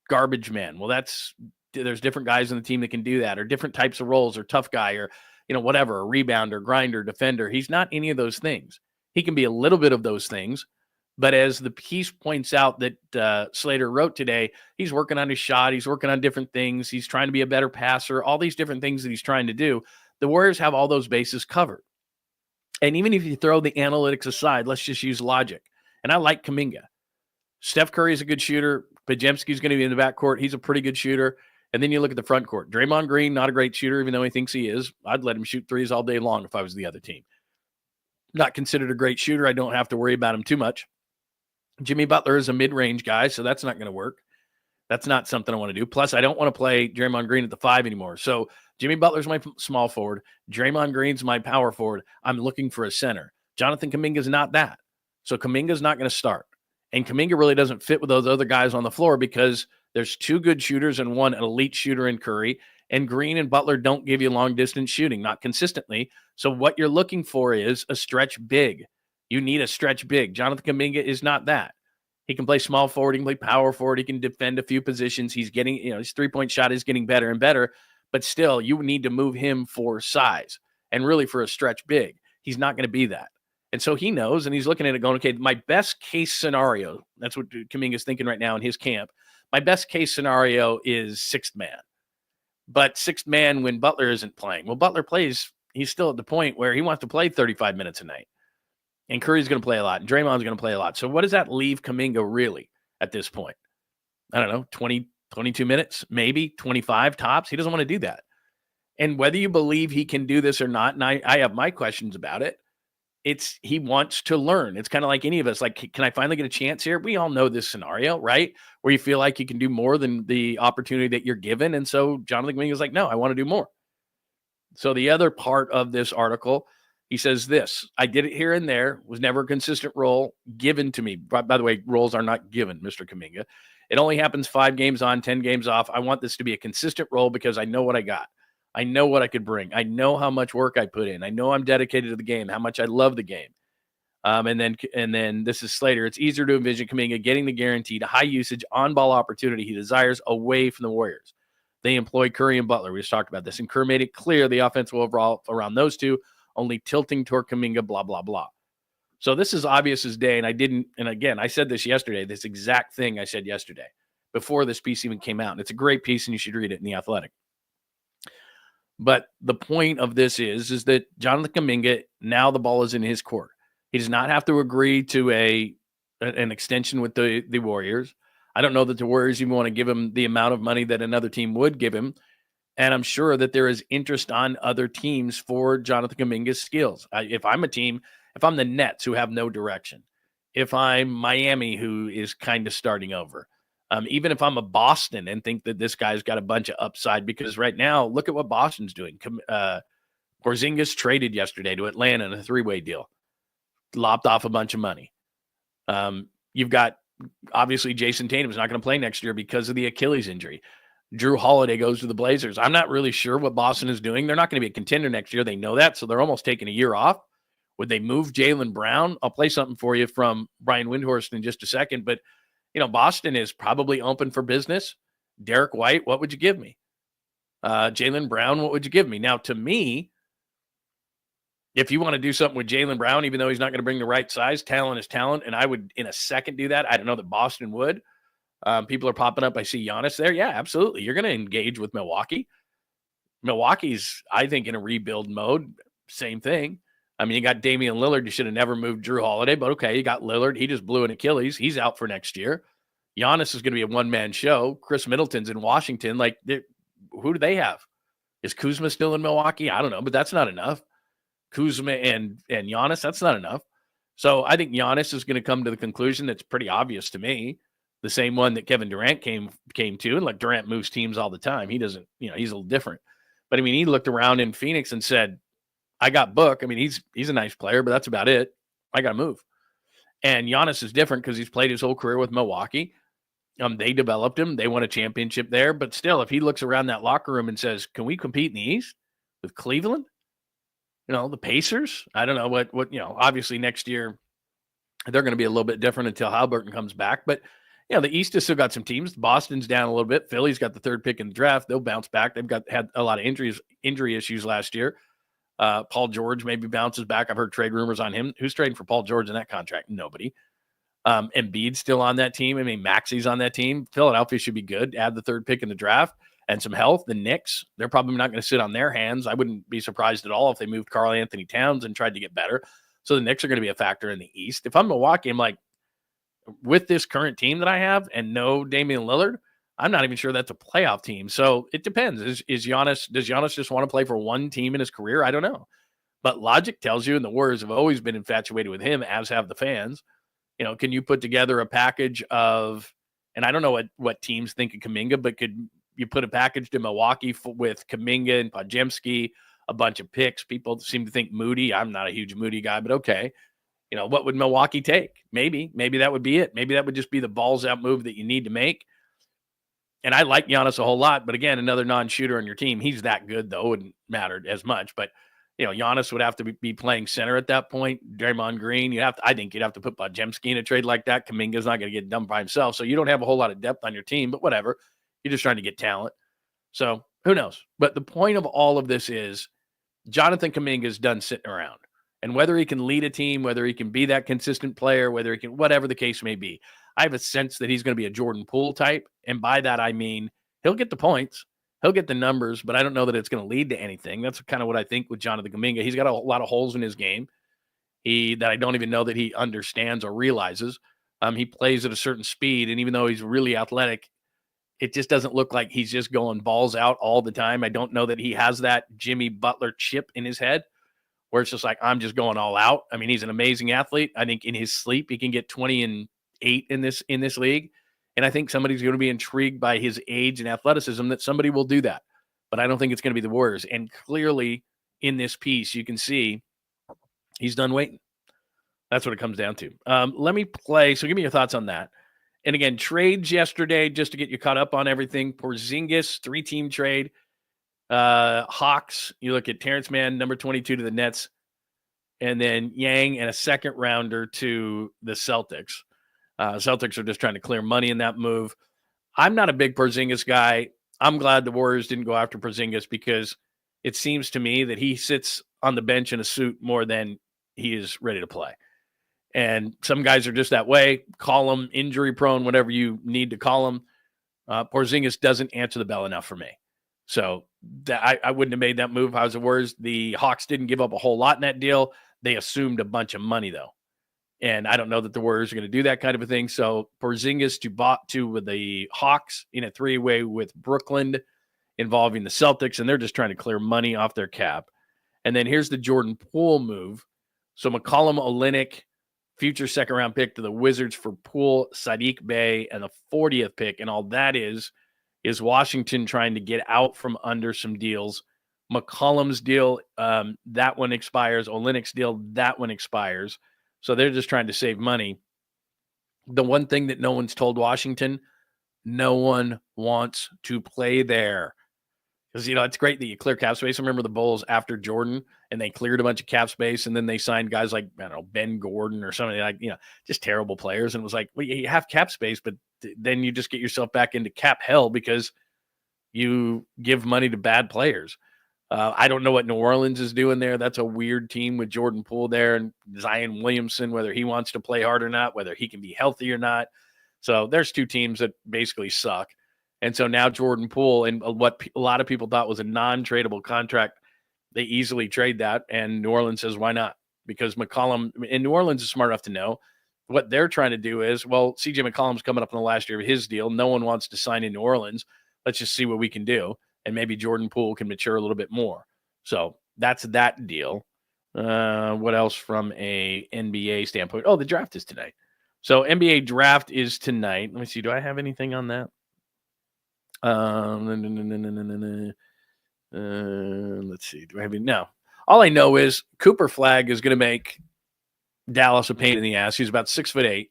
garbage man. Well, there's different guys on the team that can do that, or different types of roles, or tough guy, or whatever, a rebounder, grinder, defender. He's not any of those things. He can be a little bit of those things, but as the piece points out that Slater wrote today, he's working on his shot. He's working on different things. He's trying to be a better passer, all these different things that he's trying to do. The Warriors have all those bases covered. And even if you throw the analytics aside, let's just use logic. And I like Kuminga. Steph Curry is a good shooter. Podziemski's going to be in the backcourt. He's a pretty good shooter. And then you look at the front court. Draymond Green, not a great shooter, even though he thinks he is. I'd let him shoot threes all day long if I was the other team. Not considered a great shooter. I don't have to worry about him too much. Jimmy Butler is a mid-range guy, so that's not going to work. That's not something I want to do. Plus, I don't want to play Draymond Green at the 5 anymore. So Jimmy Butler's my small forward. Draymond Green's my power forward. I'm looking for a center. Jonathan Kuminga's not that. So Kuminga's not going to start. And Kuminga really doesn't fit with those other guys on the floor because there's two good shooters and one elite shooter in Curry. And Green and Butler don't give you long-distance shooting, not consistently. So what you're looking for is a stretch big. You need a stretch big. Jonathan Kuminga is not that. He can play small forward. He can play power forward. He can defend a few positions. He's getting, his three-point shot is getting better and better. But still, you need to move him for size and really for a stretch big. He's not going to be that. And so he knows, and he's looking at it going, okay, my best case scenario, that's what Kaminga is thinking right now in his camp. My best case scenario is sixth man. But sixth man when Butler isn't playing. Well, Butler plays, he's still at the point where he wants to play 35 minutes a night. And Curry's going to play a lot, and Draymond's going to play a lot. So what does that leave Kuminga really at this point? I don't know, 20, 22 minutes, maybe 25 tops. He doesn't want to do that. And whether you believe he can do this or not, and I have my questions about it, he wants to learn. It's kind of like any of us. Like, can I finally get a chance here? We all know this scenario, right? Where you feel like you can do more than the opportunity that you're given. And so Jonathan Kuminga is like, no, I want to do more. So the other part of this article, he says this: I did it here and there, was never a consistent role given to me. By the way, roles are not given, Mr. Kaminga. It only happens 5 games on, 10 games off. I want this to be a consistent role because I know what I got. I know what I could bring. I know how much work I put in. I know I'm dedicated to the game, how much I love the game. And then this is Slater. It's easier to envision Kaminga getting the guaranteed high usage on-ball opportunity he desires away from the Warriors. They employ Curry and Butler. We just talked about this. And Kerr made it clear the offense will overall around those two, only tilting toward Kaminga, blah, blah, blah. So this is obvious as day. And again, I said this yesterday, this exact thing I said yesterday before this piece even came out. And it's a great piece and you should read it in The Athletic. But the point of this is that Jonathan Kaminga, now the ball is in his court. He does not have to agree to an extension with the Warriors. I don't know that the Warriors even want to give him the amount of money that another team would give him. And I'm sure that there is interest on other teams for Jonathan Kuminga's skills. If I'm a team, if I'm the Nets who have no direction, if I'm Miami who is kind of starting over, even if I'm a Boston and think that this guy's got a bunch of upside, because right now, look at what Boston's doing. Porzingis traded yesterday to Atlanta in a 3-way deal, lopped off a bunch of money. You've got, obviously, Jason Tatum's not going to play next year because of the Achilles injury. Drew Holiday goes to the Blazers. I'm not really sure what Boston is doing. They're not going to be a contender next year. They know that, so they're almost taking a year off. Would they move Jaylen Brown? I'll play something for you from Brian Windhorst in just a second, but Boston is probably open for business. Derek White, what would you give me? Jaylen Brown, what would you give me? Now, to me, if you want to do something with Jaylen Brown, even though he's not going to bring the right size, talent is talent, and I would in a second do that. I don't know that Boston would. People are popping up. I see Giannis there. Yeah, absolutely. You're going to engage with Milwaukee. Milwaukee's, I think, in a rebuild mode. Same thing. I mean, you got Damian Lillard. You should have never moved Drew Holiday, but okay, you got Lillard. He just blew an Achilles. He's out for next year. Giannis is going to be a one-man show. Chris Middleton's in Washington. Like, who do they have? Is Kuzma still in Milwaukee? I don't know, but that's not enough. Kuzma and Giannis, that's not enough. So I think Giannis is going to come to the conclusion that's pretty obvious to me, the same one that Kevin Durant came to. And like, Durant moves teams all the time. He doesn't, he's a little different. But I mean, he looked around in Phoenix and said, I got Book. I mean, he's a nice player, but that's about it. I got to move. And Giannis is different because he's played his whole career with Milwaukee. They developed him. They won a championship there. But still, if he looks around that locker room and says, can we compete in the East with Cleveland? The Pacers? I don't know what, obviously next year they're going to be a little bit different until Haliburton comes back. But, the East has still got some teams. Boston's down a little bit. Philly's got the 3rd pick in the draft. They'll bounce back. They've had a lot of injury issues last year. Paul George maybe bounces back. I've heard trade rumors on him. Who's trading for Paul George in that contract? Nobody. Embiid's still on that team. I mean, Maxi's on that team. Philadelphia should be good. Add the 3rd pick in the draft and some health. The Knicks, they're probably not going to sit on their hands. I wouldn't be surprised at all if they moved Karl Anthony Towns and tried to get better. So the Knicks are going to be a factor in the East. If I'm Milwaukee, I'm like, with this current team that I have and no Damian Lillard, I'm not even sure that's a playoff team. So it depends. Does Giannis just want to play for one team in his career? I don't know. But logic tells you, and the Warriors have always been infatuated with him, as have the fans. Can you put together a package of, and I don't know what teams think of Kaminga, but could you put a package to Milwaukee with Kaminga and Podziemski, a bunch of picks? People seem to think Moody. I'm not a huge Moody guy, but okay. What would Milwaukee take? Maybe that would be it. Maybe that would just be the balls out move that you need to make. And I like Giannis a whole lot, but again, another non-shooter on your team. He's that good, though. It wouldn't matter as much. But, Giannis would have to be playing center at that point. Draymond Green, I think you'd have to put Podziemski in a trade like that. Kuminga's not going to get done by himself. So you don't have a whole lot of depth on your team, but whatever. You're just trying to get talent. So who knows? But the point of all of this is Jonathan Kuminga is done sitting around. And whether he can lead a team, whether he can be that consistent player, whether he can, whatever the case may be, I have a sense that he's going to be a Jordan Poole type. And by that, I mean, he'll get the points, he'll get the numbers, but I don't know that it's going to lead to anything. That's kind of what I think with Jonathan Kuminga. He's got a lot of holes in his game that I don't even know that he understands or realizes. He plays at a certain speed, and even though he's really athletic, it just doesn't look like he's just going balls out all the time. I don't know that he has that Jimmy Butler chip in his head where it's just like, I'm just going all out. I mean, he's an amazing athlete. I think in his sleep, he can get 20-8 in this league. And I think somebody's going to be intrigued by his age and athleticism that somebody will do that. But I don't think it's going to be the Warriors. And clearly in this piece, you can see he's done waiting. That's what it comes down to. Let me play. So give me your thoughts on that. And again, trades yesterday, just to get you caught up on everything. Porzingis, 3-team trade. Hawks, you look at Terrence Mann, number 22 to the Nets. And then Yang and a second rounder to the Celtics. Celtics are just trying to clear money in that move. I'm not a big Porzingis guy. I'm glad the Warriors didn't go after Porzingis because it seems to me that he sits on the bench in a suit more than he is ready to play. And some guys are just that way. Call them injury prone, whatever you need to call them. Porzingis doesn't answer the bell enough for me. So I wouldn't have made that move if I was the Warriors. The Hawks didn't give up a whole lot in that deal. They assumed a bunch of money, though. And I don't know that the Warriors are going to do that kind of a thing. So Porzingis to the Hawks in a 3-way with Brooklyn involving the Celtics. And they're just trying to clear money off their cap. And then here's the Jordan Poole move. So McCollum, Olynyk, future second-round pick to the Wizards for Poole, Saddiq Bey, and the 40th pick. And all that is Washington trying to get out from under some deals. McCollum's deal, that one expires. Olynyk's deal, that one expires. So they're just trying to save money. The one thing that no one's told Washington, no one wants to play there. Because, it's great that you clear cap space. I remember the Bulls after Jordan, and they cleared a bunch of cap space, and then they signed guys like, I don't know, Ben Gordon or something like, just terrible players. And it was like, well, you have cap space, but then you just get yourself back into cap hell because you give money to bad players. I don't know what New Orleans is doing there. That's a weird team with Jordan Poole there and Zion Williamson, whether he wants to play hard or not, whether he can be healthy or not. So there's two teams that basically suck. And so now Jordan Poole, and what a lot of people thought was a non-tradable contract, they easily trade that. And New Orleans says, why not? Because McCollum, and New Orleans is smart enough to know what they're trying to do is, well, CJ McCollum's coming up in the last year of his deal. No one wants to sign in New Orleans. Let's just see what we can do. And maybe Jordan Poole can mature a little bit more. So that's that deal. What else from a NBA standpoint? Oh, the draft is tonight. So NBA draft is tonight. Let me see. Do I have anything on that? Let's see. Do I have any? No. All I know is Cooper Flagg is going to make Dallas a pain in the ass. He's about 6'8".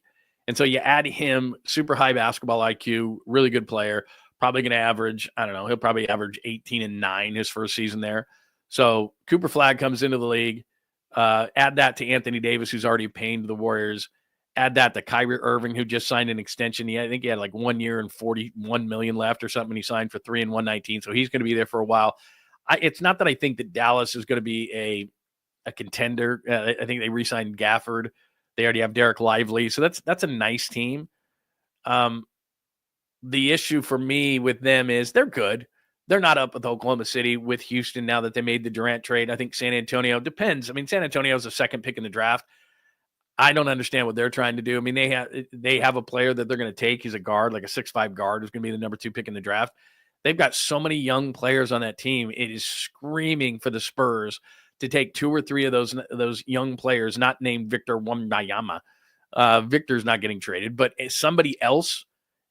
And so you add him, super high basketball IQ, really good player. Probably going to average, I don't know, he'll probably average 18 and 9 his first season there. So Cooper Flagg comes into the league. Add that to Anthony Davis, who's already paying to the Warriors. Add that to Kyrie Irving, who just signed an extension. I think he had like 1 year and $41 million left or something. He signed for 3 and 119. So he's going to be there for a while. It's not that I think that Dallas is going to be a contender. I think they re-signed Gafford. They already have Derek Lively. So that's a nice team. The issue for me with them is they're good. They're not up with Oklahoma City, with Houston now that they made the Durant trade. I think San Antonio depends. I mean, San Antonio is the second pick in the draft. I don't understand what they're trying to do. I mean, they have a player that they're going to take. He's a guard, like a 6'5" guard, who's going to be the number 2 pick in the draft. They've got so many young players on that team. It is screaming for the Spurs to take 2 or 3 of those young players, not named Victor Wembanyama. Victor's not getting traded, but somebody else,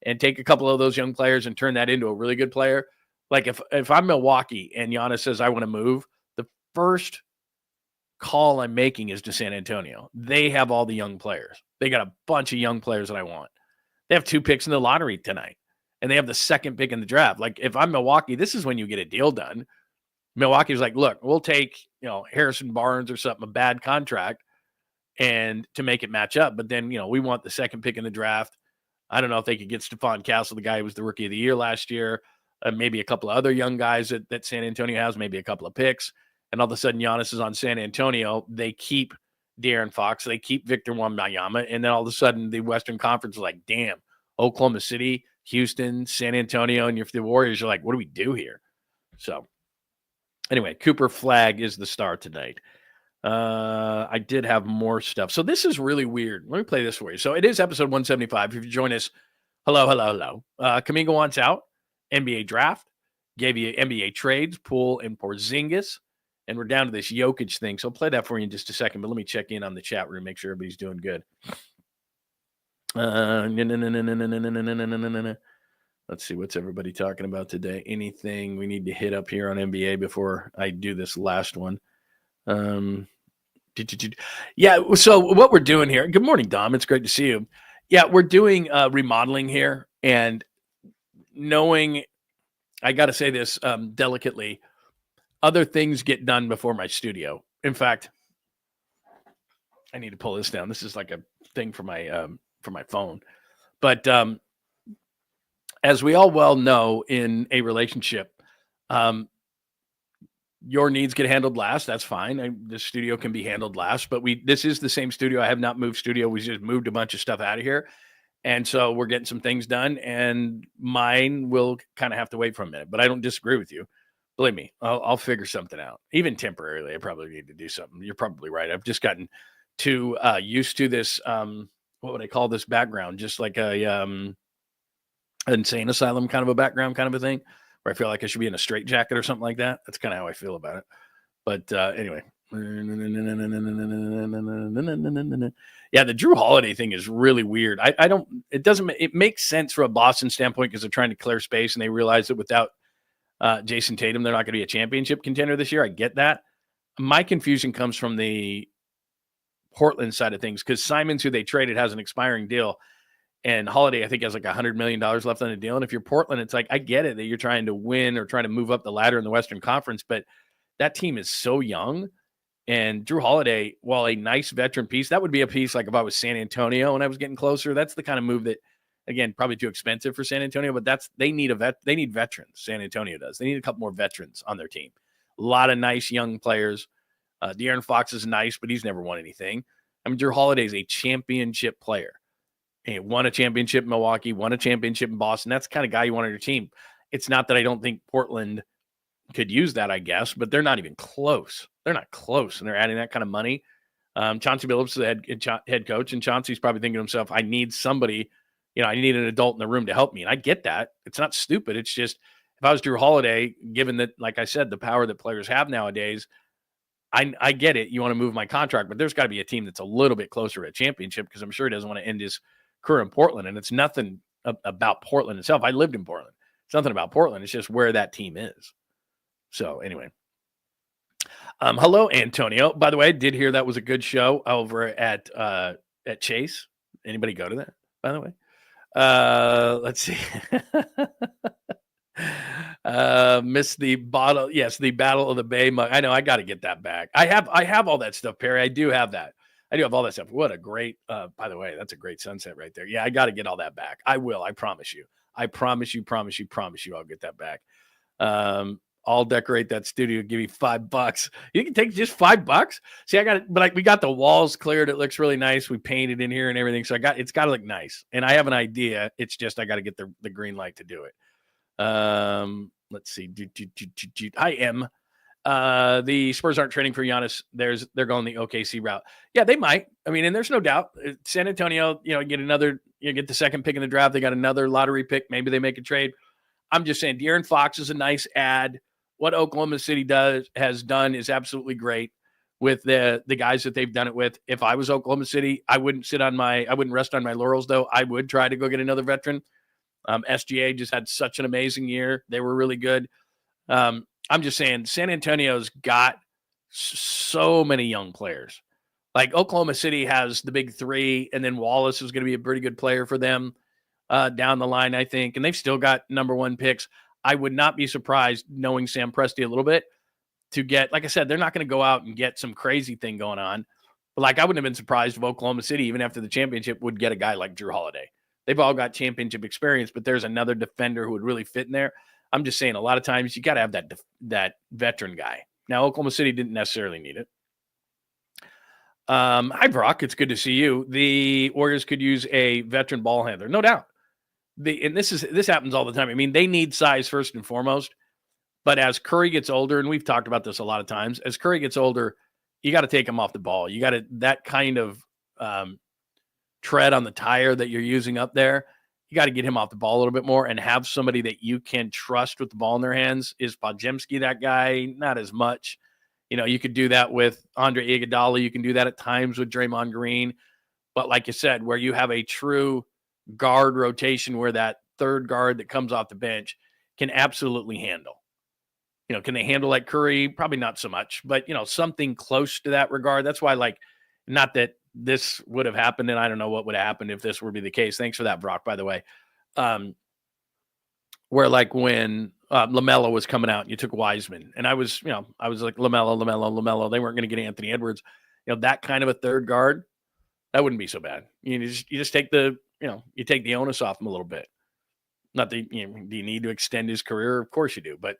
and take a couple of those young players and turn that into a really good player. Like if I'm Milwaukee and Giannis says, I want to move, the first call I'm making is to San Antonio. They have all the young players. They got a bunch of young players that I want. They have 2 picks in the lottery tonight, and they have the 2nd pick in the draft. Like if I'm Milwaukee, this is when you get a deal done. Milwaukee's like, look, we'll take, Harrison Barnes or something, a bad contract, and to make it match up. But then, we want the 2nd pick in the draft. I don't know if they could get Stephon Castle, the guy who was the rookie of the year last year, maybe a couple of other young guys that San Antonio has, maybe a couple of picks. And all of a sudden, Giannis is on San Antonio. They keep De'Aaron Fox. They keep Victor Wembanyama. And then all of a sudden, the Western Conference is like, damn, Oklahoma City, Houston, San Antonio, and if the Warriors are like, what do we do here? So anyway, Cooper Flagg is the star tonight. I did have more stuff. So this is really weird. Let me play this for you. So it is episode 175. If you join us Hello. Kaminga wants out. NBA draft. Gave you NBA trades, POOLE, and Porzingis. And we're down to this Jokic thing. So I'll play that for you in just a second. But let me check in on the chat room, make sure everybody's doing good. Let's see, what's everybody talking about today? Anything we need to hit up here on NBA before I do this last one? Yeah, so what we're doing here, good morning, Dom. It's great to see you. Yeah, we're doing remodeling here, and knowing, I got to say this delicately, other things get done before my studio. In fact, I need to pull this down. This is like a thing for my phone. But as we all well know, in a relationship, your needs get handled last. That's fine. The studio can be handled last, but this is the same studio. I have not moved studio. We just moved a bunch of stuff out of here. And so we're getting some things done, and mine will kind of have to wait for a minute, but I don't disagree with you. Believe me, I'll figure something out. Even temporarily, I probably need to do something. You're probably right. I've just gotten too used to this. What would I call this background? Just like a insane asylum kind of a background, kind of a thing, where I feel like I should be in a straitjacket or something like that. That's kind of how I feel about it. But anyway. Yeah, the Jrue Holiday thing is really weird. It makes sense from a Boston standpoint because they're trying to clear space and they realize that without Jason Tatum, they're not going to be a championship contender this year. I get that. My confusion comes from the Portland side of things because Simons, who they traded, has an expiring deal. And Holiday, I think, has like $100 million left on the deal. And if you're Portland, it's like, I get it that you're trying to win or trying to move up the ladder in the Western Conference, but that team is so young. And Jrue Holiday, while a nice veteran piece, that would be a piece like if I was San Antonio and I was getting closer. That's the kind of move that, again, probably too expensive for San Antonio, but they need veterans. San Antonio does. They need a couple more veterans on their team. A lot of nice young players. De'Aaron Fox is nice, but he's never won anything. I mean, Jrue Holiday is a championship player. He won a championship in Milwaukee, won a championship in Boston. That's the kind of guy you want on your team. It's not that I don't think Portland could use that, I guess, but they're not even close. They're not close, and they're adding that kind of money. Chauncey Billups is the head coach, and Chauncey's probably thinking to himself, I need somebody, I need an adult in the room to help me. And I get that. It's not stupid. It's just, if I was Jrue Holiday, given that, like I said, the power that players have nowadays, I get it. You want to move my contract, but there's got to be a team that's a little bit closer to a championship because I'm sure he doesn't want to end his career in Portland. And it's nothing about Portland itself. I lived in Portland. It's nothing about Portland. It's just where that team is. So anyway, hello, Antonio. By the way, I did hear that was a good show over at Chase. Anybody go to that, by the way? Let's see. Missed the bottle. Yes, the Battle of the Bay mug. I know. I got to get that back. I have all that stuff, Perry. I do have that. I do have all that stuff. What a great, by the way, that's a great sunset right there. Yeah, I got to get all that back. I will. I promise you. I promise you. I'll get that back. I'll decorate that studio. Give me $5. You can take just $5. See, I got it, but we got the walls cleared. It looks really nice. We painted in here and everything. So it's got to look nice. And I have an idea. It's just, I got to get the green light to do it. Let's see. I am. The Spurs aren't trading for Giannis. They're going the OKC route. Yeah, they might. I mean, and there's no doubt. San Antonio, get the second pick in the draft. They got another lottery pick. Maybe they make a trade. I'm just saying, De'Aaron Fox is a nice add. What Oklahoma City has done is absolutely great with the guys that they've done it with. If I was Oklahoma City, I wouldn't rest on my laurels, though. I would try to go get another veteran. SGA just had such an amazing year. They were really good. I'm just saying, San Antonio's got so many young players. Like Oklahoma City has the big three, and then Wallace is going to be a pretty good player for them down the line, I think. And they've still got number one picks. I would not be surprised, knowing Sam Presti a little bit, to get, like I said, they're not going to go out and get some crazy thing going on. But I wouldn't have been surprised if Oklahoma City, even after the championship, would get a guy like Jrue Holiday. They've all got championship experience, but there's another defender who would really fit in there. I'm just saying, a lot of times you got to have that veteran guy. Now, Oklahoma City didn't necessarily need it. Hi, Brock. It's good to see you. The Warriors could use a veteran ball handler, no doubt. And this happens all the time. I mean, they need size first and foremost. But as Curry gets older, and we've talked about this a lot of times, as Curry gets older, you got to take him off the ball. You got to, that kind of tread on the tire that you're using up there, you got to get him off the ball a little bit more and have somebody that you can trust with the ball in their hands. Is 𝐃𝐨𝐧'𝐭 that guy? Not as much. You could do that with Andre Iguodala. You can do that at times with Draymond Green. But like you said, where you have a true guard rotation where that third guard that comes off the bench can absolutely handle. Can they handle like Curry? Probably not so much, but something close to that regard. That's why, not that this would have happened, and I don't know what would have happened if this would be the case. Thanks for that, Brock, by the way. Where when LaMelo was coming out, and you took Wiseman, and I was like LaMelo. They weren't going to get Anthony Edwards. That kind of a third guard, that wouldn't be so bad. You just take the you take the onus off him a little bit. Not that do you need to extend his career? Of course you do, but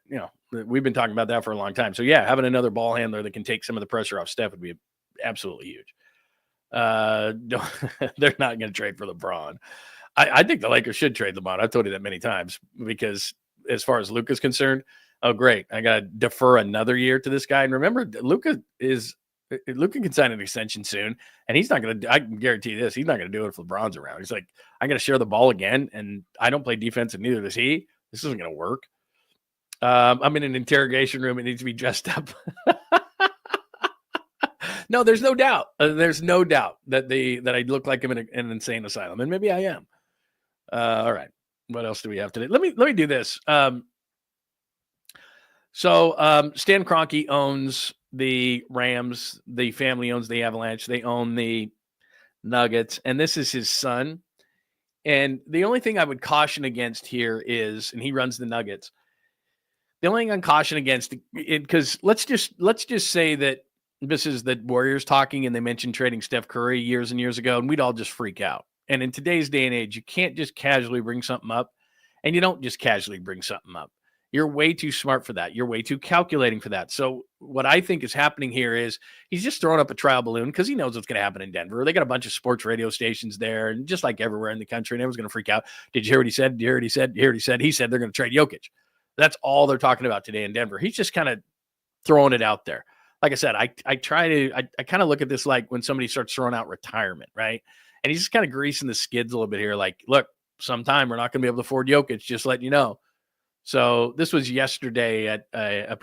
we've been talking about that for a long time. So yeah, having another ball handler that can take some of the pressure off Steph would be absolutely huge. They're not going to trade for LeBron. I think the Lakers should trade LeBron. I've told you that many times, because as far as Luka's concerned, oh great, I got to defer another year to this guy. And remember, Luka can sign an extension soon, and he's not going to. I can guarantee you this: he's not going to do it if LeBron's around. He's like, I'm going to share the ball again, and I don't play defense, and neither does he. This isn't going to work. I'm in an interrogation room. It needs to be dressed up. No, there's no doubt. There's no doubt that I look like I'm in an insane asylum, and maybe I am. All right, what else do we have today? Let me do this. So Stan Kroenke owns the Rams. The family owns the Avalanche. They own the Nuggets, and this is his son. And the only thing I would caution against here is, and he runs the Nuggets. The only thing I'm caution against, because let's just say that this is the Warriors talking, and they mentioned trading Steph Curry years and years ago, and we'd all just freak out. And in today's day and age, you can't just casually bring something up, and you don't just casually bring something up. You're way too smart for that. You're way too calculating for that. So what I think is happening here is he's just throwing up a trial balloon because he knows what's going to happen in Denver. They got a bunch of sports radio stations there, and just like everywhere in the country, and everyone's going to freak out. Did you hear what he said? Did you hear what he said? Did you hear what he said? He said they're going to trade Jokic. That's all they're talking about today in Denver. He's just kind of throwing it out there. Like I said, I kind of look at this like when somebody starts throwing out retirement, right? And he's just kind of greasing the skids a little bit here. Like, look, sometime we're not going to be able to afford Jokic, just letting you know. So this was yesterday at a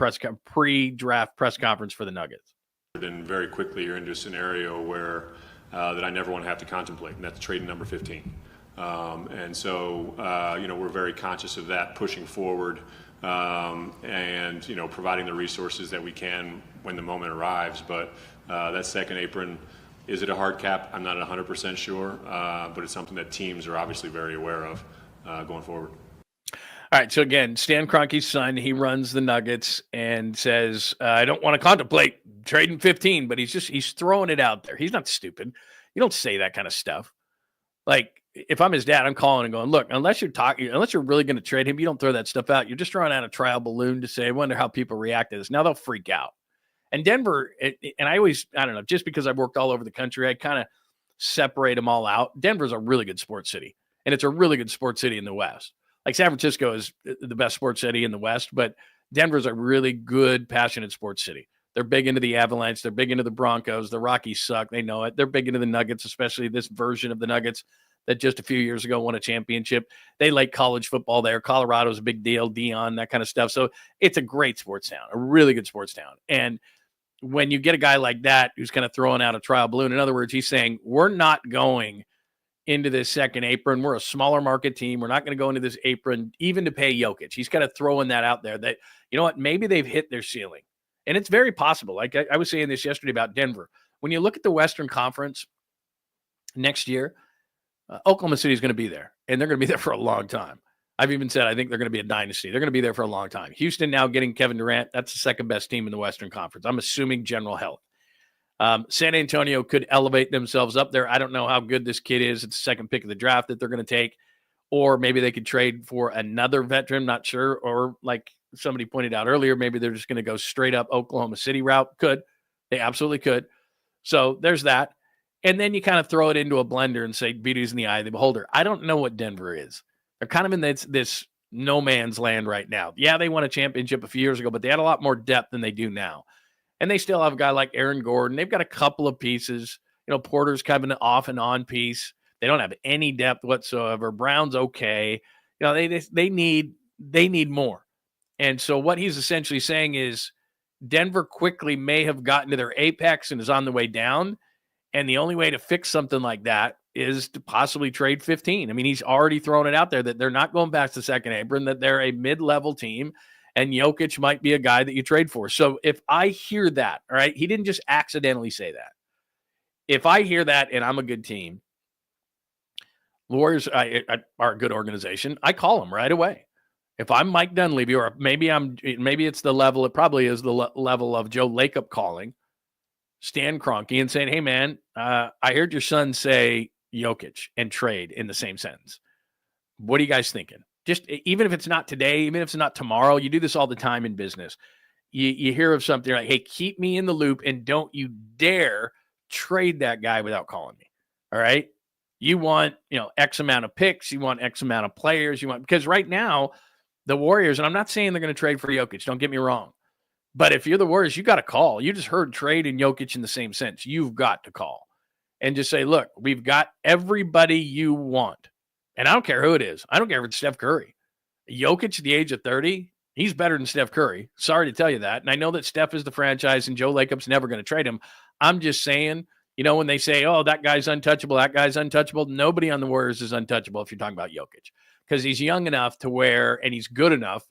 pre-draft press conference for the Nuggets. And very quickly you're into a scenario where that I never want to have to contemplate, and that's trading number 15. And so, we're very conscious of that pushing forward and, providing the resources that we can when the moment arrives. But that second apron, is it a hard cap? I'm not 100% sure, but it's something that teams are obviously very aware of going forward. All right, so again, Stan Kroenke's son, he runs the Nuggets and says, I don't want to contemplate trading 15, but he's throwing it out there. He's not stupid. You don't say that kind of stuff. Like, if I'm his dad, I'm calling and going, look, unless you're really going to trade him, you don't throw that stuff out. You're just throwing out a trial balloon to say, I wonder how people react to this. Now they'll freak out. And Denver, and I don't know, just because I've worked all over the country, I kind of separate them all out. Denver's a really good sports city, and it's a really good sports city in the West. Like San Francisco is the best sports city in the West, but Denver's a really good, passionate sports city. They're big into the Avalanche. They're big into the Broncos. The Rockies suck. They know it. They're big into the Nuggets, especially this version of the Nuggets that just a few years ago won a championship. They like college football there. Colorado's a big deal, Dion, that kind of stuff. So it's a great sports town, a really good sports town. And when you get a guy like that who's kind of throwing out a trial balloon, in other words, he's saying, we're not going into this second apron. We're a smaller market team. We're not going to go into this apron even to pay Jokic. He's kind of throwing that out there that, you know what, maybe they've hit their ceiling. And it's very possible. Like I was saying this yesterday about Denver. When you look at the Western Conference next year, Oklahoma City is going to be there, and they're going to be there for a long time. I've even said I think they're going to be a dynasty. They're going to be there for a long time. Houston now getting Kevin Durant. That's the second best team in the Western Conference. I'm assuming general health. San Antonio could elevate themselves up there. I don't know how good this kid is. It's the second pick of the draft that they're going to take. Or maybe they could trade for another veteran, not sure. Or like somebody pointed out earlier, maybe they're just going to go straight up Oklahoma City route. Could. They absolutely could. So there's that. And then you kind of throw it into a blender and say, beauty's in the eye of the beholder. I don't know what Denver is. They're kind of in this no man's land right now. Yeah, they won a championship a few years ago, but they had a lot more depth than they do now. And they still have a guy like Aaron Gordon. They've got a couple of pieces. Porter's kind of an off and on piece. They don't have any depth whatsoever. Brown's okay. You know, they need more. And so what he's essentially saying is Denver quickly may have gotten to their apex and is on the way down. And the only way to fix something like that is to possibly trade 15. I mean, he's already thrown it out there that they're not going past the second apron, that they're a mid-level team, and Jokic might be a guy that you trade for. So if I hear that, all right, he didn't just accidentally say that. If I hear that and I'm a good team, the Warriors are a good organization, I call them right away. If I'm Mike Dunleavy, or maybe it's the level, it probably is the level of Joe Lacob calling Stan Kroenke and saying, hey, man, I heard your son say Jokic and trade in the same sentence. What are you guys thinking? Just even if it's not today, even if it's not tomorrow, you do this all the time in business. You hear of something like, hey, keep me in the loop and don't you dare trade that guy without calling me. All right. You want, X amount of picks. You want X amount of players. Because right now the Warriors, and I'm not saying they're going to trade for Jokic. Don't get me wrong. But if you're the Warriors, you got to call. You just heard trade and Jokic in the same sense. You've got to call and just say, look, we've got everybody you want. And I don't care who it is. I don't care if it's Steph Curry. Jokic at the age of 30, he's better than Steph Curry. Sorry to tell you that. And I know that Steph is the franchise and Joe Lacob's never going to trade him. I'm just saying, when they say, oh, that guy's untouchable, nobody on the Warriors is untouchable if you're talking about Jokic. Because he's young enough to where, and he's good enough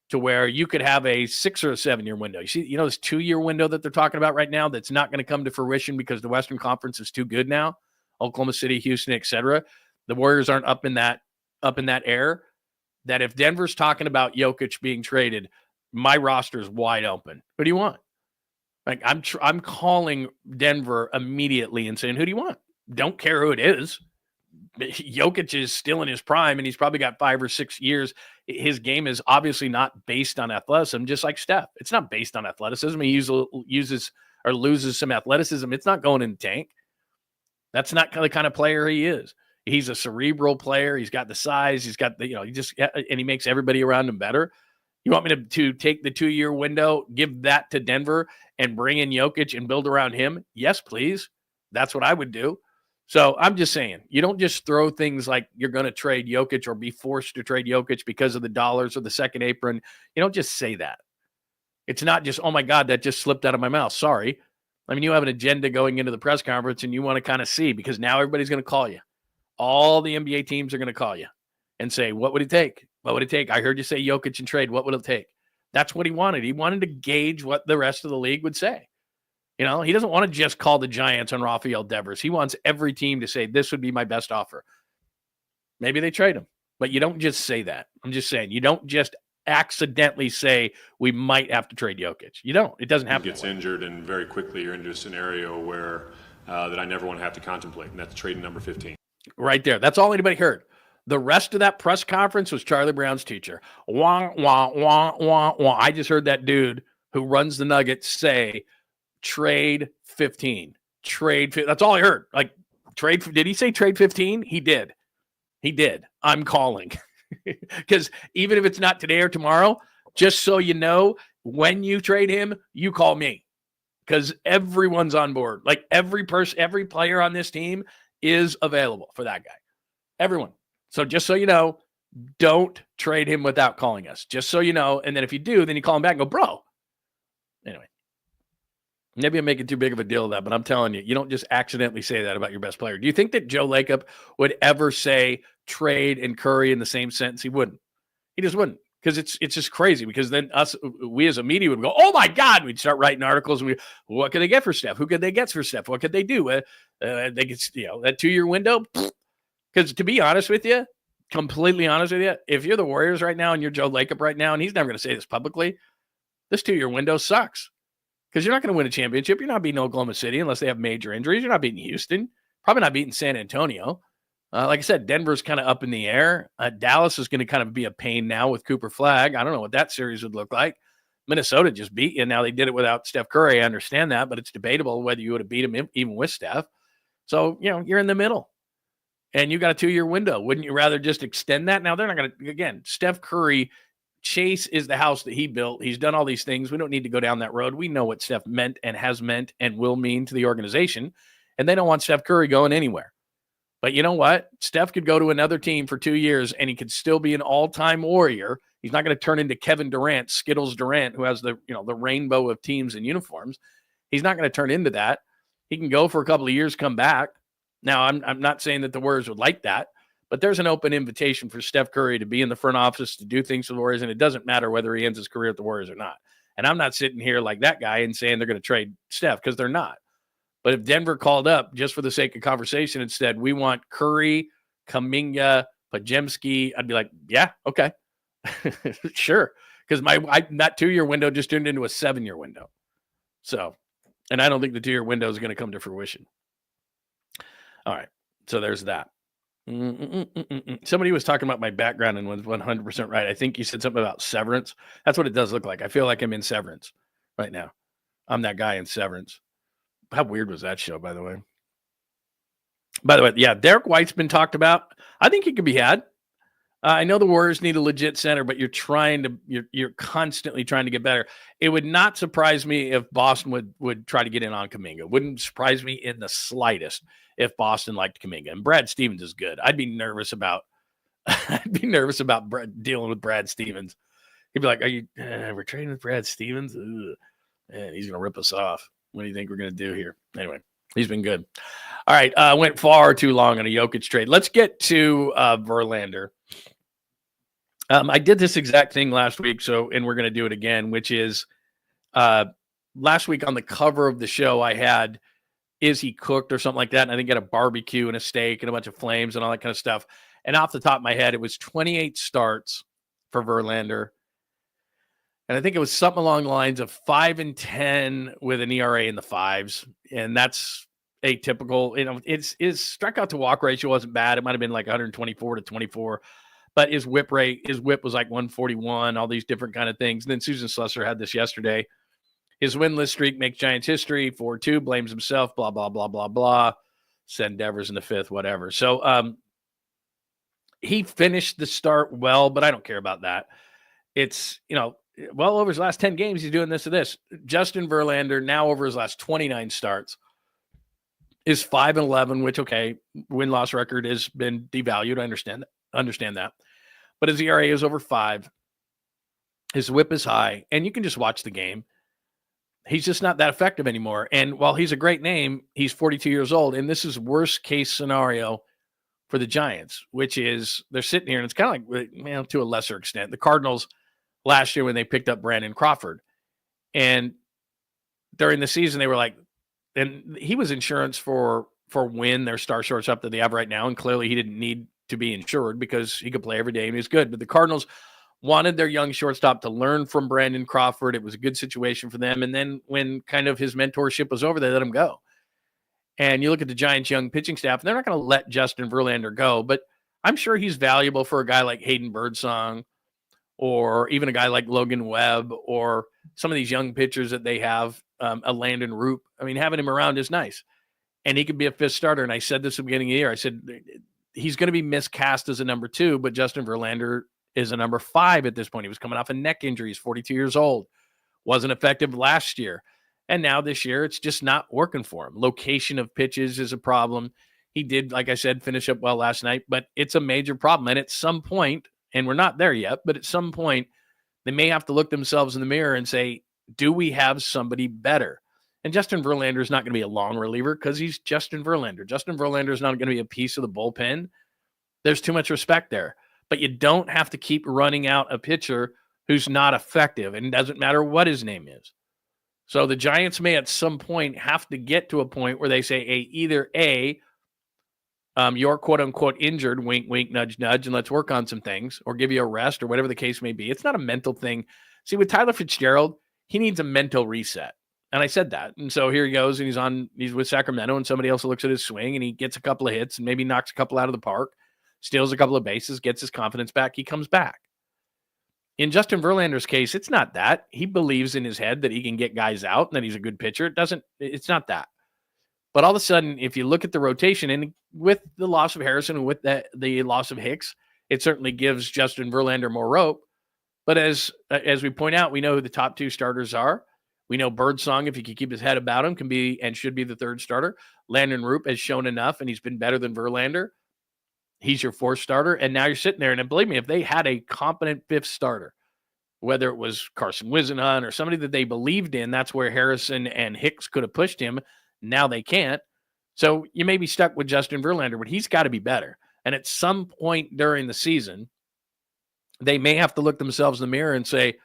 to where you could have a 6 or a 7 year window. You see, this 2 year window that they're talking about right now that's not going to come to fruition because the Western Conference is too good now. Oklahoma City, Houston, etc. The Warriors aren't up in that air. That if Denver's talking about Jokic being traded, my roster is wide open. Who do you want? Like I'm calling Denver immediately and saying, who do you want? Don't care who it is. Jokic is still in his prime, and he's probably got 5 or 6 years. His game is obviously not based on athleticism, just like Steph. It's not based on athleticism. He uses or loses some athleticism. It's not going in the tank. That's not the kind of player he is. He's a cerebral player. He's got the size. He's got the, and he makes everybody around him better. You want me to take the 2 year window, give that to Denver, and bring in Jokic and build around him? Yes, please. That's what I would do. So I'm just saying, you don't just throw things like you're going to trade Jokic or be forced to trade Jokic because of the dollars or the second apron. You don't just say that. It's not just, oh my God, that just slipped out of my mouth. Sorry. I mean, you have an agenda going into the press conference and you want to kind of see, because now everybody's going to call you. All the NBA teams are going to call you and say, what would it take? What would it take? I heard you say Jokic and trade. What would it take? That's what he wanted. He wanted to gauge what the rest of the league would say. He doesn't want to just call the Giants on Rafael Devers. He wants every team to say, this would be my best offer. Maybe they trade him, but you don't just say that. I'm just saying, you don't just accidentally say we might have to trade Jokic. You don't. It doesn't happen. He gets injured, and very quickly you're into a scenario where that I never want to have to contemplate, and that's trading number 15. Right there. That's all anybody heard. The rest of that press conference was Charlie Brown's teacher. Wah, wah, wah, wah, wah. I just heard that dude who runs the Nuggets say, trade 15. That's all I heard. Like, trade. Did he say trade 15? He did. I'm calling. Because even if it's not today or tomorrow, just so you know, when you trade him, you call me. Because everyone's on board. Like, every player on this team is available for that guy. Everyone. So just so you know, don't trade him without calling us. Just so you know. And then if you do, then you call him back and go, bro. Anyway. Maybe I'm making too big of a deal of that, but I'm telling you, you don't just accidentally say that about your best player. Do you think that Joe Lacob would ever say trade and Curry in the same sentence? He wouldn't. He just wouldn't, because it's just crazy. Because then we as a media would go, oh my God, we'd start writing articles and what could they get for Steph? Who could they get for Steph? What could they do? They could, that 2 year window. Because to be honest with you, completely honest with you, if you're the Warriors right now and you're Joe Lacob right now, and he's never going to say this publicly, this 2 year window sucks. Because you're not going to win a championship. You're not beating Oklahoma City unless they have major injuries. You're not beating Houston. Probably not beating San Antonio. Like I said, Denver's kind of up in the air. Dallas is going to kind of be a pain now with Cooper Flagg. I don't know what that series would look like. Minnesota just beat you. Now they did it without Steph Curry. I understand that, but it's debatable whether you would have beat him even with Steph. So, you're in the middle. And you got a 2 year window. Wouldn't you rather just extend that? Now, they're not going to, again, Steph Curry, Chase is the house that he built. He's done all these things. We don't need to go down that road. We know what Steph meant and has meant and will mean to the organization. And they don't want Steph Curry going anywhere. But you know what? Steph could go to another team for 2 years and he could still be an all-time warrior. He's not going to turn into Kevin Durant, Skittles Durant, who has the rainbow of teams and uniforms. He's not going to turn into that. He can go for a couple of years, come back. Now, I'm not saying that the Warriors would like that, but there's an open invitation for Steph Curry to be in the front office, to do things for the Warriors, and it doesn't matter whether he ends his career at the Warriors or not. And I'm not sitting here like that guy and saying they're going to trade Steph, because they're not. But if Denver called up just for the sake of conversation and said, we want Curry, Kuminga, Podziemski, I'd be like, yeah, okay. Sure. Because that 2-year window just turned into a 7-year window. So, and I don't think the 2-year window is going to come to fruition. All right. So there's that. Somebody was talking about my background and was 100% right. I think you said something about Severance. That's what it does look like. I feel like I'm in Severance right now. I'm that guy in Severance. How weird was that show, by the way? Yeah, Derek White's been talked about. I think he could be had. I know the Warriors need a legit center, but you're constantly trying to get better. It would not surprise me if Boston would try to get in on Kaminga. Wouldn't surprise me in the slightest if Boston liked Kaminga. And Brad Stevens is good. I'd be nervous about dealing with Brad Stevens. He'd be like, we're trading with Brad Stevens? Ugh. Man, he's going to rip us off. What do you think we're going to do here? Anyway, he's been good. All right, went far too long on a Jokic trade. Let's get to Verlander. I did this exact thing last week, and we're going to do it again, which is last week on the cover of the show, I had, is he cooked or something like that? And I think I had a barbecue and a steak and a bunch of flames and all that kind of stuff. And off the top of my head, it was 28 starts for Verlander. And I think it was something along the lines of 5-10 with an ERA in the 5s. And that's atypical. His strikeout to walk ratio wasn't bad. It might have been like 124-24. But his whip was like 141, all these different kind of things. And then Susan Slusser had this yesterday. His winless streak makes Giants history, 4-2, blames himself, blah, blah, blah, blah, blah. Send Devers in the 5th, whatever. So he finished the start well, but I don't care about that. It's, well over his last 10 games, he's doing this or this. Justin Verlander, now over his last 29 starts, is 5-11, which, okay, win-loss record has been devalued. I understand that. But his ERA is over 5. His whip is high, and you can just watch the game. He's just not that effective anymore. And while he's a great name, he's 42 years old, and this is worst case scenario for the Giants, which is they're sitting here, and it's kind of like, to a lesser extent, the Cardinals last year when they picked up Brandon Crawford. And during the season, they were like, and he was insurance for Wynn, their star shortstop that they have right now, and clearly he didn't need to be insured because he could play every day and he's good. But the Cardinals wanted their young shortstop to learn from Brandon Crawford. It was a good situation for them. And then when kind of his mentorship was over, they let him go. And you look at the Giants' young pitching staff, and they're not going to let Justin Verlander go, but I'm sure he's valuable for a guy like Hayden Birdsong or even a guy like Logan Webb or some of these young pitchers that they have, a Landon Roop. I mean, having him around is nice. And he could be a 5th starter. And I said this at the beginning of the year. I said, he's going to be miscast as a number 2, but Justin Verlander is a number 5 at this point. He was coming off a neck injury. He's 42 years old. Wasn't effective last year. And now this year, it's just not working for him. Location of pitches is a problem. He did, like I said, finish up well last night, but it's a major problem. And at some point, and we're not there yet, but at some point, they may have to look themselves in the mirror and say, do we have somebody better? And Justin Verlander is not going to be a long reliever because he's Justin Verlander. Justin Verlander is not going to be a piece of the bullpen. There's too much respect there. But you don't have to keep running out a pitcher who's not effective, and it doesn't matter what his name is. So the Giants may at some point have to get to a point where they say, either you're quote-unquote injured, wink, wink, nudge, nudge, and let's work on some things, or give you a rest, or whatever the case may be. It's not a mental thing. See, with Tyler Fitzgerald, he needs a mental reset. And I said that. And so here he goes, and he's with Sacramento, and somebody else looks at his swing, and he gets a couple of hits, and maybe knocks a couple out of the park, steals a couple of bases, gets his confidence back, he comes back. In Justin Verlander's case, it's not that. He believes in his head that he can get guys out and that he's a good pitcher. It's not that. But all of a sudden, if you look at the rotation, and with the loss of Harrison and with the loss of Hicks, it certainly gives Justin Verlander more rope. But as we point out, we know who the top 2 starters are. We know Birdsong, if he can keep his head about him, can be and should be the third starter. Landon Roop has shown enough, and he's been better than Verlander. He's your fourth starter, and now you're sitting there, and believe me, if they had a competent fifth starter, whether it was Carson Wiedenhunt or somebody that they believed in, that's where Harrison and Hicks could have pushed him. Now they can't. So you may be stuck with Justin Verlander, but he's got to be better. And at some point during the season, they may have to look themselves in the mirror and say,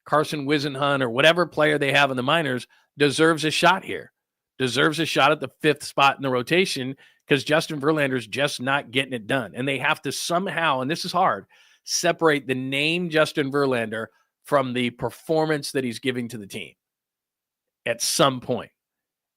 Carson Wiedenhunt or whatever player they have in the minors deserves a shot here, deserves a shot at the fifth spot in the rotation, because Justin Verlander's just not getting it done. And they have to somehow, and this is hard, separate the name Justin Verlander from the performance that he's giving to the team at some point.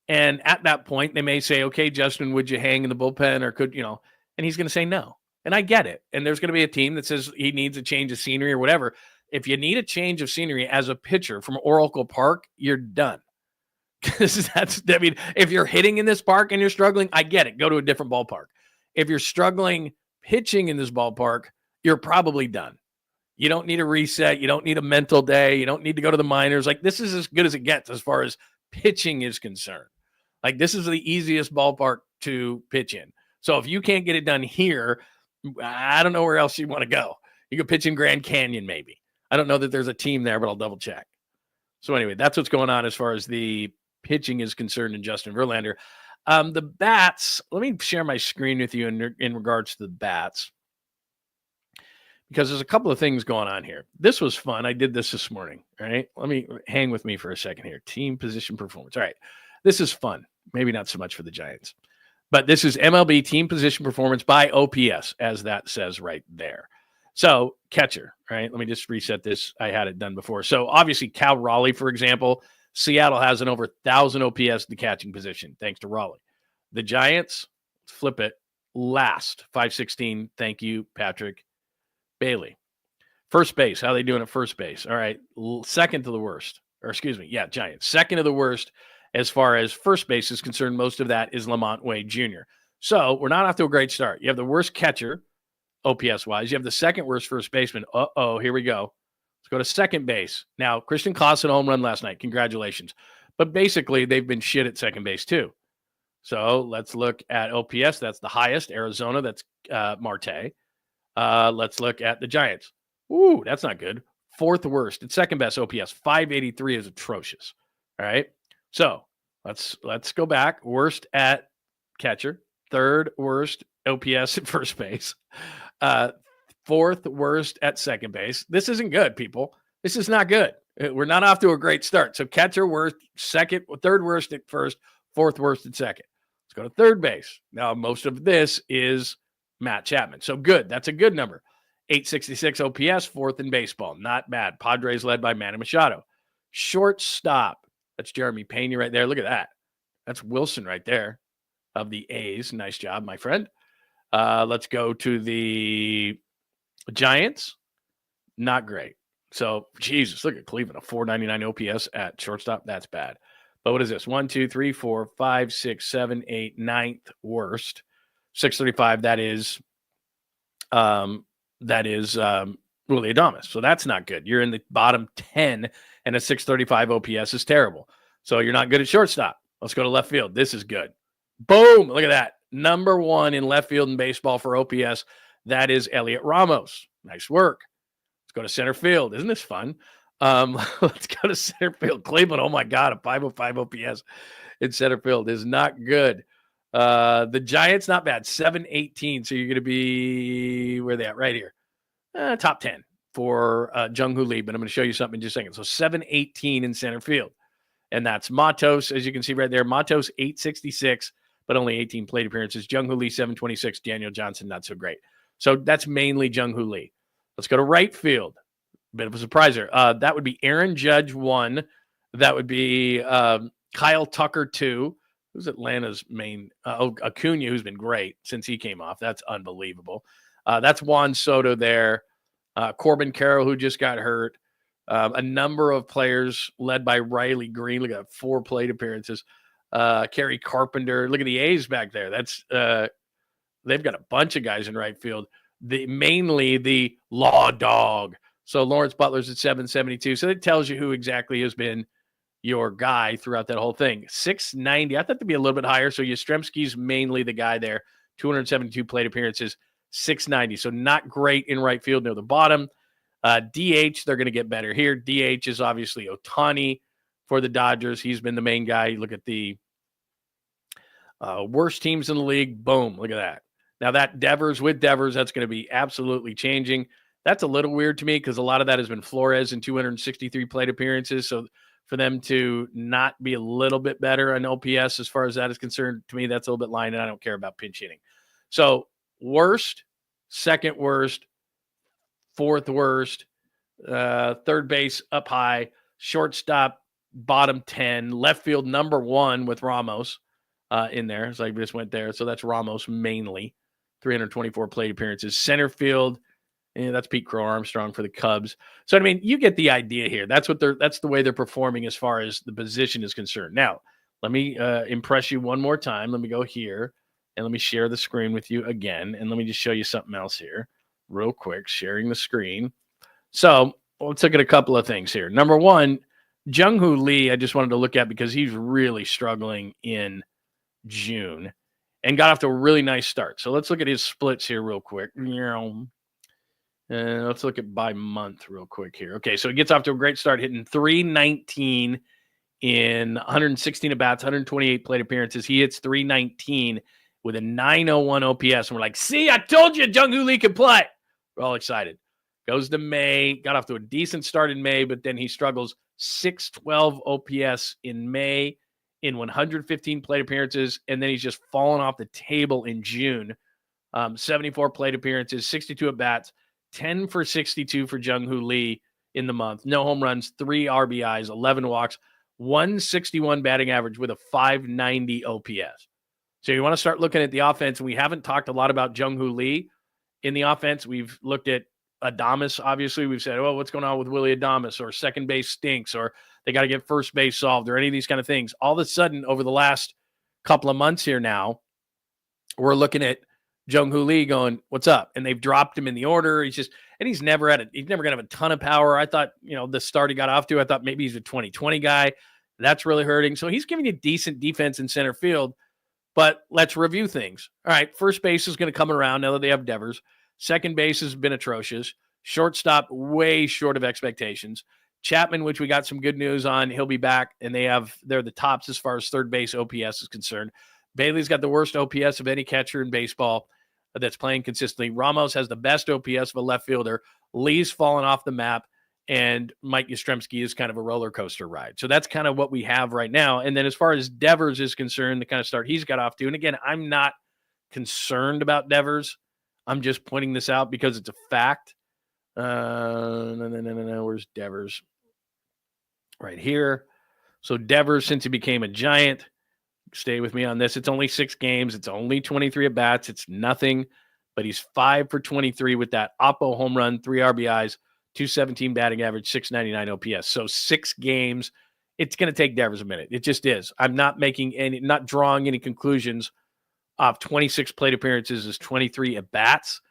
And at that point, they may say, okay, Justin, would you hang in the bullpen or could, and he's going to say no. And I get it. And there's going to be a team that says he needs a change of scenery or whatever. If you need a change of scenery as a pitcher from Oracle Park, you're done. Because if you're hitting in this park and you're struggling, I get it. Go to a different ballpark. If you're struggling pitching in this ballpark, you're probably done. You don't need a reset. You don't need a mental day. You don't need to go to the minors. Like, this is as good as it gets as far as pitching is concerned. Like, this is the easiest ballpark to pitch in. So if you can't get it done here, I don't know where else you want to go. You could pitch in Grand Canyon, maybe. I don't know that there's a team there, but I'll double check. So anyway, that's what's going on as far as the pitching is concerned in Justin Verlander. The bats, let me share my screen with you in regards to the bats, because there's a couple of things going on here. This was fun. I did this morning. All right. Let me hang with me for a second here. Team position performance. All right. This is fun. Maybe not so much for the Giants, but this is MLB team position performance by OPS, as that says right there. So catcher, right? Let me just reset this. I had it done before. So obviously Cal Raleigh, for example, Seattle has an over 1,000 OPS in the catching position, thanks to Raleigh. The Giants, flip it, last, 516. Thank you, Patrick Bailey. First base, how are they doing at first base? All right, second to the worst. Or excuse me, yeah, Giants. Second to the worst as far as first base is concerned. Most of that is Lamont Wade Jr. So we're not off to a great start. You have the worst catcher, OPS-wise. You have the second worst first baseman. Here we go. Let's go to second base. Now, Christian Klaus had a home run last night. Congratulations. But basically, they've been shit at second base, too. So let's look at OPS. That's the highest. Arizona, that's Marte. Let's look at the Giants. Ooh, that's not good. Fourth worst. It's second best OPS. 583 is atrocious. All right. So let's go back. Worst at catcher. Third worst OPS at first base. Fourth worst at second base. This isn't good, people. This is not good. We're not off to a great start. So catcher worst, third worst at first, fourth worst at second. Let's go to third base. Now, most of this is Matt Chapman. So good. That's a good number. 866 OPS, fourth in baseball. Not bad. Padres led by Manny Machado. Shortstop. That's Jeremy Pena right there. Look at that. That's Wilson right there of the A's. Nice job, my friend. Let's go to the Giants. Not great. So, Jesus, look at Cleveland. A 499 OPS at shortstop. That's bad. But what is this? 1, 2, 3, 4, 5, 6, 7, 8, ninth worst. 635. That is Willie Adames. So that's not good. You're in the bottom 10, and a 635 OPS is terrible. So you're not good at shortstop. Let's go to left field. This is good. Boom. Look at that. Number one in left field in baseball for OPS. That is Elliot Ramos. Nice work. Let's go to center field. Isn't this fun? Let's go to center field. Cleveland, oh my God, a 505 OPS in center field is not good. The Giants, not bad. 718. So you're going to be, where are they at? Right here. Top 10 for 𝐮𝐭 Lee, but I'm going to show you something in just a second. So 718 in center field. And that's Matos, as you can see right there. Matos, 866, but only 18 plate appearances. 𝐮𝐭 Lee, 726. Daniel Johnson, not so great. So that's mainly 𝐮𝐭 Lee. Let's go to right field. Bit of a surpriser. That would be Aaron Judge, 1. That would be Kyle Tucker, 2. Who's Atlanta's main? Acuña, who's been great since he came off. That's unbelievable. That's Juan Soto there. Corbin Carroll, who just got hurt. A number of players led by Riley Green. Look at 4 plate appearances. Kerry Carpenter. Look at the A's back there. That's they've got a bunch of guys in right field. Mainly the Law Dog. So Lawrence Butler's at 772. So it tells you who exactly has been your guy throughout that whole thing. 690. I thought that'd be a little bit higher. So Yastrzemski's mainly the guy there. 272 plate appearances, 690. So not great in right field near the bottom. DH, they're going to get better here. DH is obviously Ohtani for the Dodgers. He's been the main guy. You look at the worst teams in the league. Boom. Look at that. Now that Devers, that's going to be absolutely changing. That's a little weird to me because a lot of that has been Flores in 263 plate appearances. So for them to not be a little bit better on OPS as far as that is concerned, to me, that's a little bit lying, and I don't care about pinch hitting. So worst, second worst, fourth worst, third base up high, shortstop bottom 10, left field number 1 with Ramos in there. So I just went there. So that's Ramos mainly, 324 plate appearances. Center field, that's Pete Crow Armstrong for the Cubs. So I mean, you get the idea here. That's the way they're performing as far as the position is concerned. Now, let me impress you one more time. Let me go here and let me share the screen with you again. And let me just show you something else here real quick, sharing the screen. So let's look at a couple of things here. Number one, Jung-Hoo Lee, I just wanted to look at because he's really struggling in June and got off to a really nice start. So let's look at his splits here real quick. Let's look at by month real quick here. Okay, so he gets off to a great start, hitting 319 in 116 at-bats, 128 plate appearances. He hits 319 with a 901 OPS. And we're like, see, I told you Jung-Hoo Lee could play. We're all excited. Goes to May, got off to a decent start in May, but then he struggles. 612 OPS in May in 115 plate appearances, and then he's just fallen off the table in June. 74 plate appearances, 62 at-bats, 10 for 62 for Jung-Hoo Lee in the month. No home runs, 3 RBIs, 11 walks, 161 batting average with a 590 OPS. So you want to start looking at the offense, and we haven't talked a lot about Jung-Hoo Lee in the offense. We've looked at Adames, obviously. We've said, oh, what's going on with Willie Adames, or second base stinks, or they got to get first base solved, or any of these kind of things. All of a sudden, over the last couple of months here now, we're looking at Jung-Hoo Lee going, what's up? And they've dropped him in the order. He's never going to have a ton of power. I thought, the start he got off to, I thought maybe he's a 2020 guy. That's really hurting. So he's giving you decent defense in center field, but let's review things. All right, first base is going to come around now that they have Devers. Second base has been atrocious. Shortstop, way short of expectations. Chapman, which we got some good news on, he'll be back, and they're the tops as far as third base OPS is concerned. Bailey's got the worst OPS of any catcher in baseball that's playing consistently. Ramos has the best OPS of a left fielder. Lee's fallen off the map, and Mike Yastrzemski is kind of a roller coaster ride. So that's kind of what we have right now. And then as far as Devers is concerned, the kind of start he's got off to, and again, I'm not concerned about Devers. I'm just pointing this out because it's a fact. No. Where's Devers? Right here. So Devers, since he became a Giant, stay with me on this. It's only 6 games. It's only 23 at-bats. It's nothing, but he's 5 for 23 with that Oppo home run, 3 RBIs, 217 batting average, 699 OPS. So 6 games. It's going to take Devers a minute. It just is. I'm not drawing any conclusions off 26 plate appearances is 23 at-bats,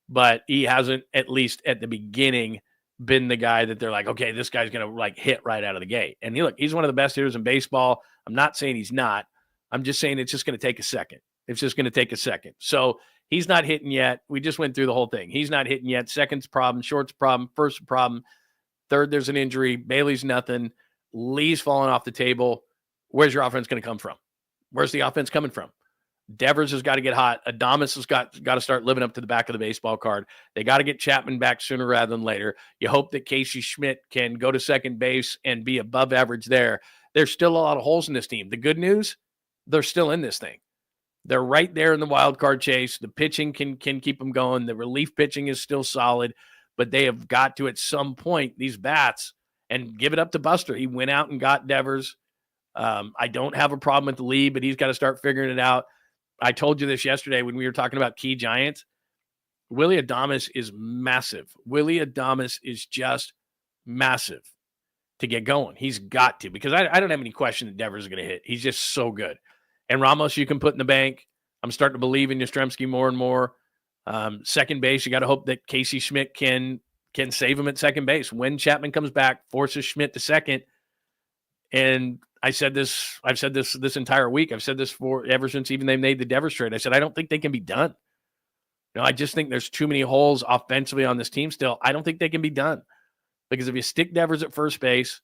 but he hasn't, at least at the beginning, been the guy that they're like, okay, this guy's going to hit right out of the gate. And he's one of the best hitters in baseball. I'm not saying he's not. I'm just saying it's just going to take a second. It's just going to take a second. So he's not hitting yet. We just went through the whole thing. He's not hitting yet. Second's problem, short's problem, first problem. Third, there's an injury. Bailey's nothing. Lee's falling off the table. Where's your offense going to come from? Where's the offense coming from? Devers has got to get hot. Adames has got to start living up to the back of the baseball card. They got to get Chapman back sooner rather than later. You hope that 𝐃𝐨𝐬 can go to second base and be above average there. There's still a lot of holes in this team. The good news, they're still in this thing. They're right there in the wild card chase. The pitching can keep them going. The relief pitching is still solid, but they have got to, at some point, these bats, and give it up to Buster. He went out and got Devers. I don't have a problem with the lead, but he's got to start figuring it out. I told you this yesterday when we were talking about key giants. Willie Adames is massive. Willie Adames is just massive to get going. He's got to, because I don't have any question that Devers is going to hit. He's just so good. And Ramos, you can put in the bank. I'm starting to believe in Yastrzemski more and more. Second base, you got to hope that 𝐃𝐨𝐬 can save him at second base. When Chapman comes back, forces Schmidt to second. And I've said this this entire week. I've said this ever since even they made the Devers trade. I said, I don't think they can be done. I just think there's too many holes offensively on this team still. I don't think they can be done. Because if you stick Devers at first base,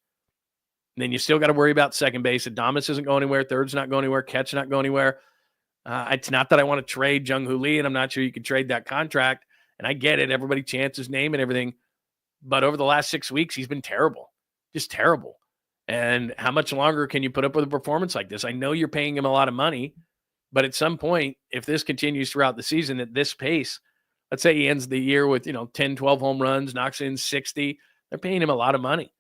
then you still got to worry about second base. Adames isn't going anywhere. Third's not going anywhere. Cat's not going anywhere. It's not that I want to trade 𝐤𝐿 Lee, and I'm not sure you could trade that contract. And I get it. Everybody chants his name and everything. But over the last 6 weeks, he's been terrible. Just terrible. And how much longer can you put up with a performance like this? I know you're paying him a lot of money, but at some point, if this continues throughout the season at this pace, let's say he ends the year with, 10, 12 home runs, knocks in 60, they're paying him a lot of money.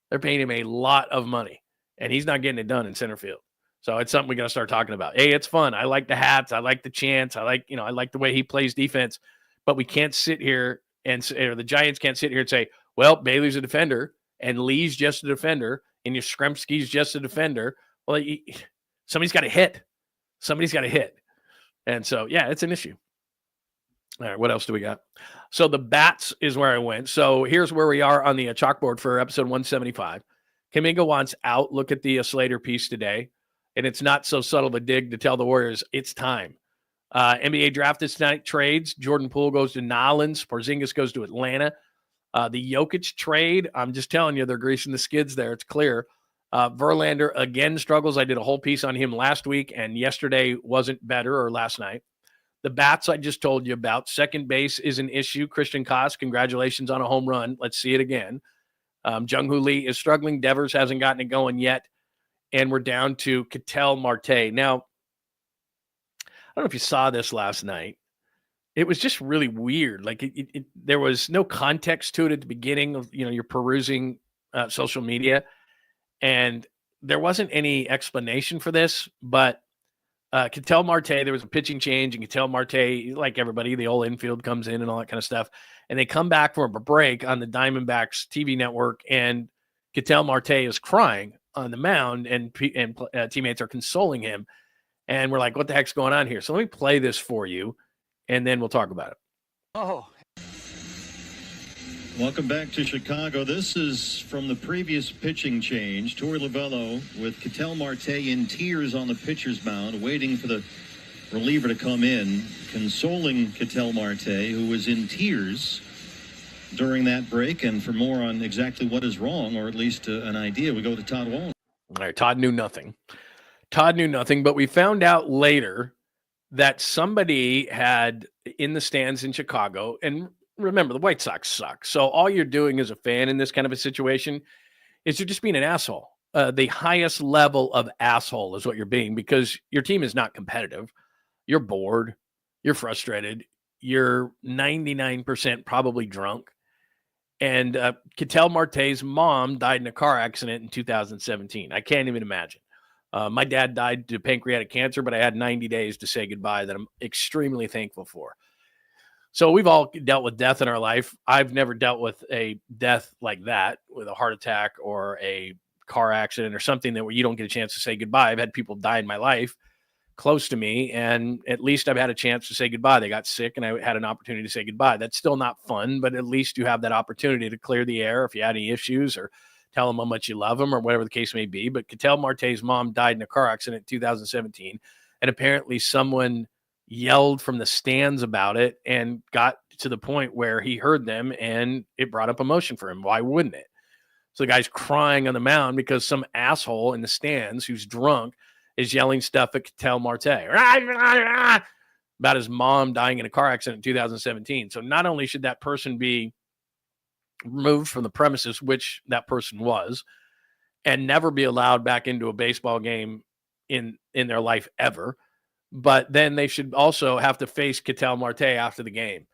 They're paying him a lot of money, and he's not getting it done in center field. So it's something we got to start talking about. Hey, it's fun. I like the hats. I like the chants. I like the way he plays defense, but we can't sit here or the Giants can't sit here and say, well, Bailey's a defender and Lee's just a defender and your Yastrzemski's just a defender. Well, somebody's got to hit. Somebody's got to hit. And so, yeah, it's an issue. All right, what else do we got? So the bats is where I went. So here's where we are on the chalkboard for episode 175. Kaminga wants out. Look at the Slater piece today. And it's not so subtle of a dig to tell the Warriors it's time. NBA drafted tonight trades. Jordan Poole goes to Nolans. Porzingis goes to Atlanta. The Jokic trade, I'm just telling you, they're greasing the skids there. It's clear. Verlander again struggles. I did a whole piece on him last week, and yesterday wasn't better, or last night. The bats I just told you about. Second base is an issue. Christian 𝐾𝐨, congratulations on a home run. Let's see it again. 𝐤𝐿 Lee is struggling. Devers hasn't gotten it going yet. And we're down to Catel Marte. Now, I don't know if you saw this last night. It was just really weird. Like there was no context to it at the beginning of, you're perusing social media. And there wasn't any explanation for this, but Catel Marte, there was a pitching change, and Catel Marte, like everybody, the old infield comes in and all that kind of stuff. And they come back from a break on the Diamondbacks TV network, and Catel Marte is crying on the mound, and teammates are consoling him. And we're like, what the heck's going on here? So let me play this for you, and then we'll talk about it. Oh. Welcome back to Chicago. This is from the previous pitching change. Torey Lovullo with Catel Marte in tears on the pitcher's mound, waiting for the reliever to come in, consoling Catel Marte, who was in tears during that break. And for more on exactly what is wrong, or at least an idea, we go to Todd Wallen. All right, Todd knew nothing. But we found out later that somebody had in the stands in Chicago, and remember, the White Sox suck. So all you're doing as a fan in this kind of a situation is you're just being an asshole. The highest level of asshole is what you're being, because your team is not competitive. You're bored. You're frustrated. You're 99% probably drunk. And Catel Marte's mom died in a car accident in 2017. I can't even imagine. My dad died to pancreatic cancer, but I had 90 days to say goodbye that I'm extremely thankful for. So we've all dealt with death in our life. I've never dealt with a death like that, with a heart attack or a car accident or something where you don't get a chance to say goodbye. I've had people die in my life close to me, and at least I've had a chance to say goodbye. They got sick, and I had an opportunity to say goodbye. That's still not fun, but at least you have that opportunity to clear the air if you had any issues, or tell them how much you love them, or whatever the case may be. But Catel Marte's mom died in a car accident in 2017, and apparently someone yelled from the stands about it and got to the point where he heard them, and it brought up emotion for him. Why wouldn't it? So the guy's crying on the mound because some asshole in the stands who's drunk is yelling stuff at Catel Marte about his mom dying in a car accident in 2017. So not only should that person be removed from the premises, which that person was, and never be allowed back into a baseball game in their life ever, but then they should also have to face Catel Marte after the game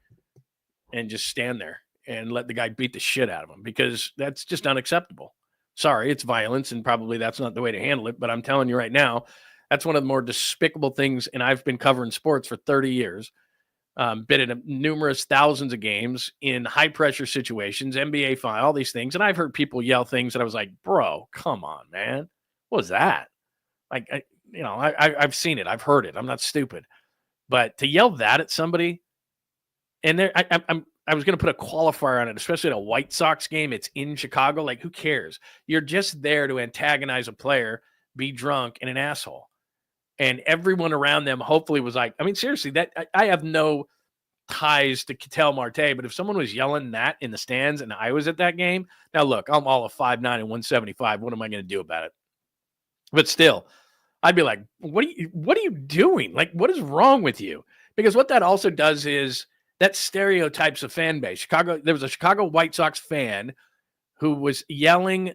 and just stand there and let the guy beat the shit out of him, because that's just unacceptable. Sorry, it's violence, and probably that's not the way to handle it, but I'm telling you right now, that's one of the more despicable things, and I've been covering sports for 30 years, been in numerous thousands of games in high-pressure situations, NBA final, all these things, and I've heard people yell things that I was like, bro, come on, man. What was that? Like, I've seen it. I've heard it. I'm not stupid. But to yell that at somebody And there, I was going to put a qualifier on it, especially in a White Sox game. It's in Chicago. Like, who cares? You're just there to antagonize a player, be drunk, and an asshole. And everyone around them hopefully was like, I mean, seriously, that I have no ties to Catel Marte, but if someone was yelling that in the stands and I was at that game, now look, I'm all of 5'9" and 175. What am I going to do about it? But still, I'd be like, what are you doing? Like, what is wrong with you? Because what that also does is that stereotypes a fan base. There was a Chicago White Sox fan who was yelling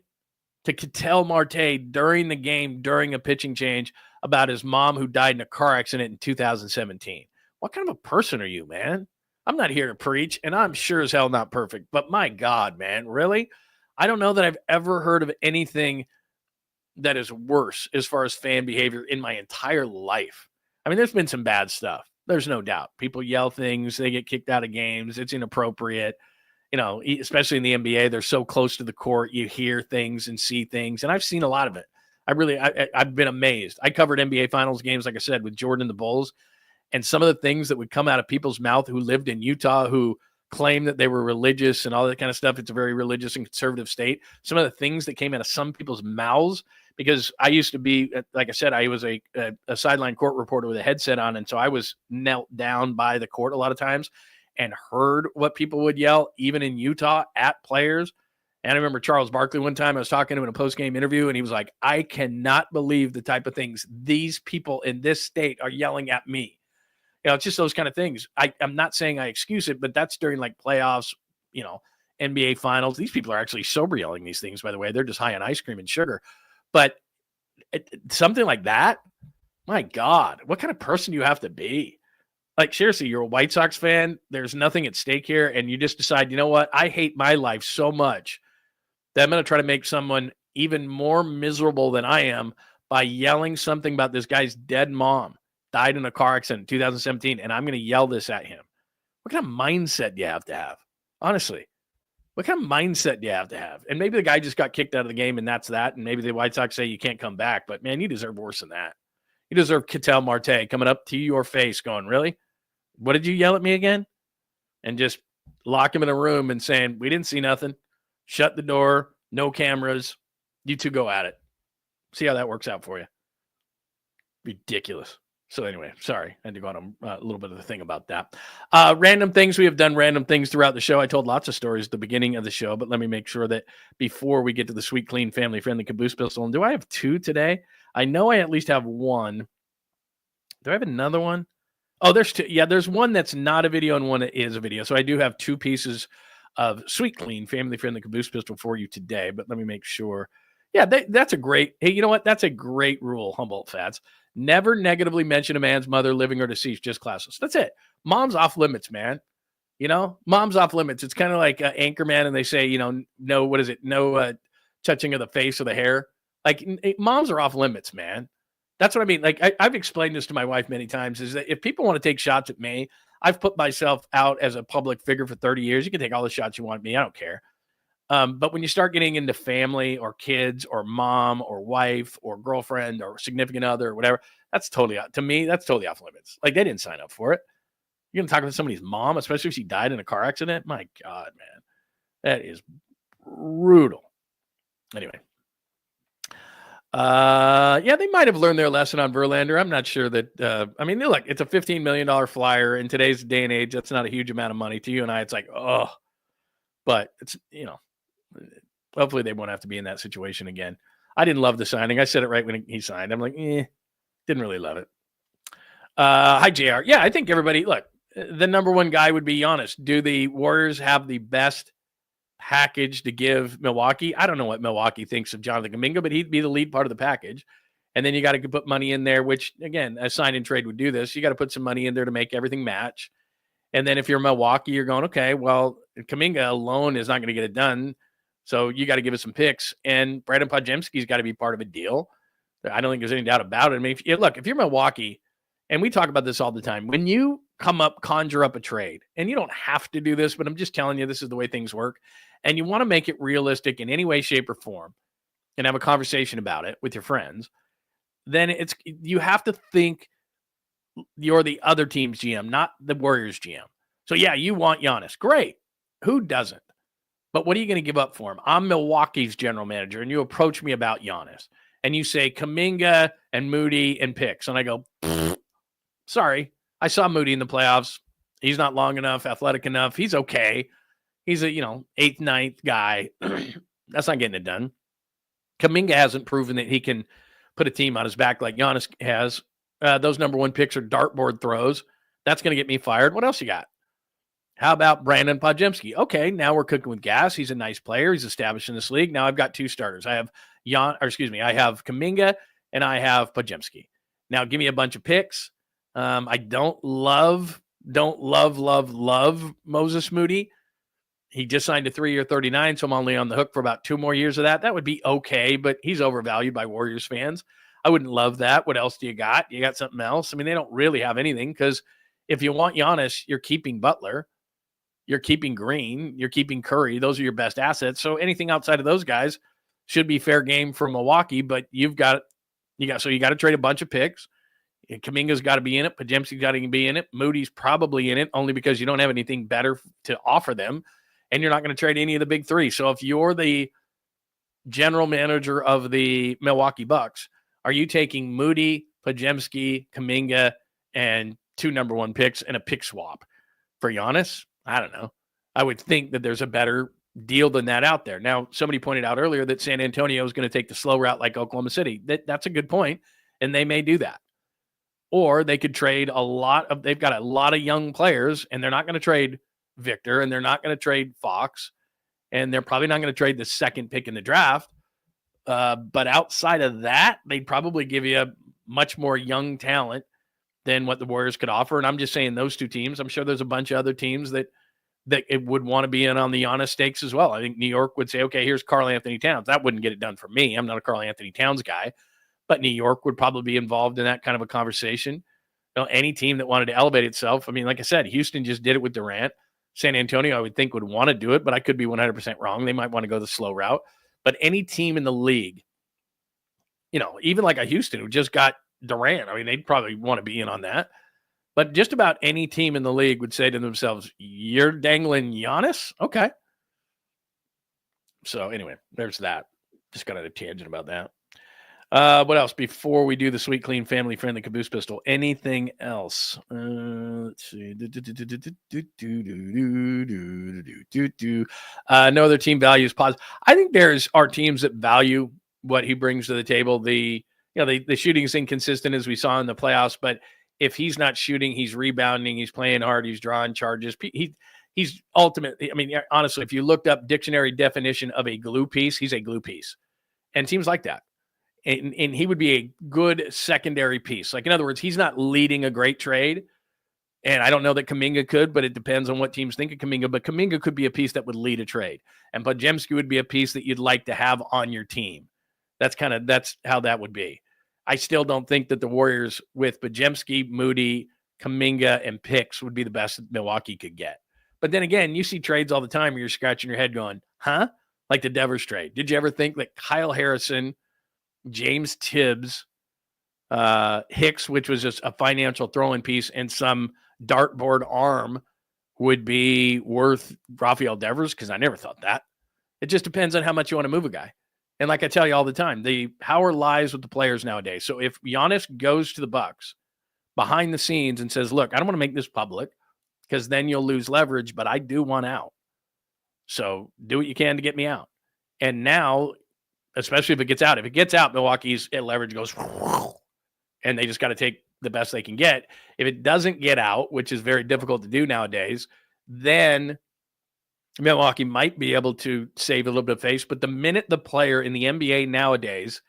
to Catel Marte during the game, during a pitching change, about his mom who died in a car accident in 2017. What kind of a person are you, man? I'm not here to preach, and I'm sure as hell not perfect. But my God, man, really? I don't know that I've ever heard of anything that is worse as far as fan behavior in my entire life. I mean, there's been some bad stuff. There's no doubt. People yell things. They get kicked out of games. It's inappropriate. You know, especially in the NBA, they're so close to the court. You hear things and see things, and I've seen a lot of it. I've been amazed. I covered NBA Finals games, like I said, with Jordan and the Bulls, and some of the things that would come out of people's mouth who lived in Utah, who claimed that they were religious and all that kind of stuff. It's a very religious and conservative state. Some of the things that came out of some people's mouths, because I used to be, like I said, I was a sideline court reporter with a headset on, and so I was knelt down by the court a lot of times and heard what people would yell, even in Utah, at players. And I remember Charles Barkley one time, I was talking to him in a post-game interview, and he was like, I cannot believe the type of things these people in this state are yelling at me. You know, it's just those kind of things. I'm not saying I excuse it, but that's during like playoffs, you know, NBA finals. These people are actually sober yelling these things, by the way. They're just high on ice cream and sugar. But something like that, my God, what kind of person do you have to be? Like, seriously, you're a White Sox fan. There's nothing at stake here. And you just decide, you know what? I hate my life so much that I'm going to try to make someone even more miserable than I am by yelling something about this guy's dead mom died in a car accident in 2017, and I'm going to yell this at him. What kind of mindset do you have to have? Honestly, what kind of mindset do you have to have? And maybe the guy just got kicked out of the game, and that's that. And maybe the White Sox say you can't come back. But, man, you deserve worse than that. You deserve Catel Marte coming up to your face going, really? What did you yell at me again? And just lock him in a room and saying, we didn't see nothing. Shut the door. No cameras. You two go at it. See how that works out for you. Ridiculous. So anyway, sorry. I had to go on a little bit of the thing about that. Random things. We have done random things throughout the show. I told lots of stories at the beginning of the show, but let me make sure that before we get to the sweet, clean, family-friendly caboose pistol, and do I have two today? I know I at least have one. Do I have another one? Oh, there's two. Yeah, there's one that's not a video and one that is a video. So I do have two pieces of sweet, clean, family-friendly caboose pistol for you today, but let me make sure. Yeah, that's a great, hey, you know what? That's a great rule, Humboldt Fats. Never negatively mention a man's mother, living or deceased, just classless. That's it. Mom's off limits, man. You know, mom's off limits. It's kind of like Anchorman, and they say, you know, no, what is it? No touching of the face or the hair. Like, moms are off limits, man. That's what I mean. Like, I've explained this to my wife many times, is that if people want to take shots at me, I've put myself out as a public figure for 30 years. You can take all the shots you want at me. I don't care. But when you start getting into family or kids or mom or wife or girlfriend or significant other or whatever, that's totally, to me, that's totally off limits. Like, they didn't sign up for it. You're going to talk about somebody's mom, especially if she died in a car accident? My God, man. That is brutal. Anyway. Yeah, they might have learned their lesson on Verlander. I'm not sure that, I mean, look, it's a $15 million flyer. In today's day and age, that's not a huge amount of money. To you and I, it's like, oh. But it's, you know, hopefully they won't have to be in that situation again. I didn't love the signing. I said it right when he signed. I'm like, didn't really love it. Hi, JR. Yeah, I think everybody, look, the number one guy would be Giannis. Do the Warriors have the best package to give Milwaukee? I don't know what Milwaukee thinks of Jonathan Kuminga, but he'd be the lead part of the package. And then you got to put money in there, which, again, a sign and trade would do this. You got to put some money in there to make everything match. And then if you're Milwaukee, you're going, okay, well, Kaminga alone is not going to get it done. So you got to give us some picks. And Brandon Podziemski's got to be part of a deal. I don't think there's any doubt about it. I mean, if you're Milwaukee, and we talk about this all the time, when you conjure up a trade, and you don't have to do this, but I'm just telling you, this is the way things work. And you want to make it realistic in any way, shape, or form and have a conversation about it with your friends, then you have to think you're the other team's GM, not the Warriors GM. So, yeah, you want Giannis. Great. Who doesn't? But what are you going to give up for him? I'm Milwaukee's general manager, and you approach me about Giannis. And you say Kuminga and Moody and picks. And I go, sorry. I saw Moody in the playoffs. He's not long enough, athletic enough. He's okay. He's a, 8th, 9th guy. That's not getting it done. Kaminga hasn't proven that he can put a team on his back like Giannis has. Those number one picks are dartboard throws. That's going to get me fired. What else you got? How about Brandon Podziemski? Okay, now we're cooking with gas. He's a nice player. He's established in this league. Now I've got 2 starters. I have I have Kaminga and I have Podziemski. Now give me a bunch of picks. I don't love Moses Moody. He just signed a 3-year 39, so I'm only on the hook for about 2 more years of that. That would be okay, but he's overvalued by Warriors fans. I wouldn't love that. What else do you got? You got something else? I mean, they don't really have anything because if you want Giannis, you're keeping Butler, you're keeping Green, you're keeping Curry. Those are your best assets. So anything outside of those guys should be fair game for Milwaukee, but you got to trade a bunch of picks. Kaminga's got to be in it. Podziemski's got to be in it. Moody's probably in it only because you don't have anything better to offer them. And you're not going to trade any of the big 3. So if you're the general manager of the Milwaukee Bucks, are you taking Moody, Podziemski, Kuminga, and 2 number 1 picks and a pick swap for Giannis? I don't know. I would think that there's a better deal than that out there. Now, somebody pointed out earlier that San Antonio is going to take the slow route like Oklahoma City. That's a good point, and they may do that. Or they could trade they've got a lot of young players, and they're not going to trade Victor, and they're not going to trade Fox, and they're probably not going to trade the 2nd pick in the draft. But outside of that, they'd probably give you a much more young talent than what the Warriors could offer. And I'm just saying those 2 teams. I'm sure there's a bunch of other teams that it would want to be in on the Giannis stakes as well. I think New York would say, okay, here's Karl Anthony Towns. That wouldn't get it done for me. I'm not a Karl Anthony Towns guy, but New York would probably be involved in that kind of a conversation. Any team that wanted to elevate itself. I mean, like I said, Houston just did it with Durant. San Antonio, I would think, would want to do it, but I could be 100% wrong. They might want to go the slow route. But any team in the league, even like a Houston who just got Durant, I mean, they'd probably want to be in on that. But just about any team in the league would say to themselves, you're dangling Giannis? Okay. So anyway, there's that. Just got on a tangent about that. What else before we do the sweet, clean, family-friendly caboose pistol? Anything else? Let's see. No other team values positive. I think are teams that value what he brings to the table. The shooting is inconsistent as we saw in the playoffs, but if he's not shooting, he's rebounding, he's playing hard, he's drawing charges. He's ultimately. I mean, honestly, if you looked up dictionary definition of a glue piece, he's a glue piece, and teams like that. And he would be a good secondary piece. Like, in other words, he's not leading a great trade. And I don't know that Kaminga could, but it depends on what teams think of Kaminga. But Kaminga could be a piece that would lead a trade. And Podziemski would be a piece that you'd like to have on your team. That's how that would be. I still don't think that the Warriors with Podziemski, Moody, Kaminga, and picks would be the best that Milwaukee could get. But then again, you see trades all the time where you're scratching your head going, huh? Like the Devers trade. Did you ever think that Kyle Harrison, James Tibbs, Hicks, which was just a financial throw-in piece, and some dartboard arm would be worth Rafael Devers? Because I never thought that. It just depends on how much you want to move a guy. And like I tell you all the time, the power lies with the players nowadays. So if Giannis goes to the Bucks behind the scenes and says, look, I don't want to make this public because then you'll lose leverage, but I do want out. So do what you can to get me out. And now, especially if it gets out, Milwaukee's leverage goes, and they just got to take the best they can get. If it doesn't get out, which is very difficult to do nowadays, then Milwaukee might be able to save a little bit of face. But the minute the player in the NBA nowadays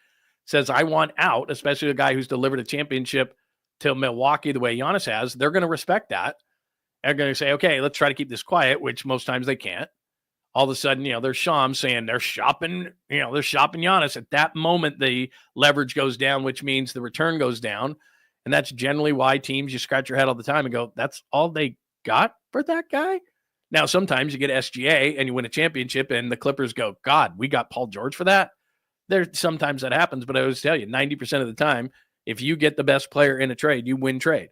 says, I want out, especially a guy who's delivered a championship to Milwaukee the way Giannis has, they're going to respect that. They're going to say, okay, let's try to keep this quiet, which most times they can't. All of a sudden, there's Shams saying they're shopping Giannis. At that moment, the leverage goes down, which means the return goes down. And that's generally why teams, you scratch your head all the time and go, that's all they got for that guy? Now, sometimes you get SGA and you win a championship and the Clippers go, God, we got Paul George for that? Sometimes that happens, but I always tell you, 90% of the time, if you get the best player in a trade, you win trade.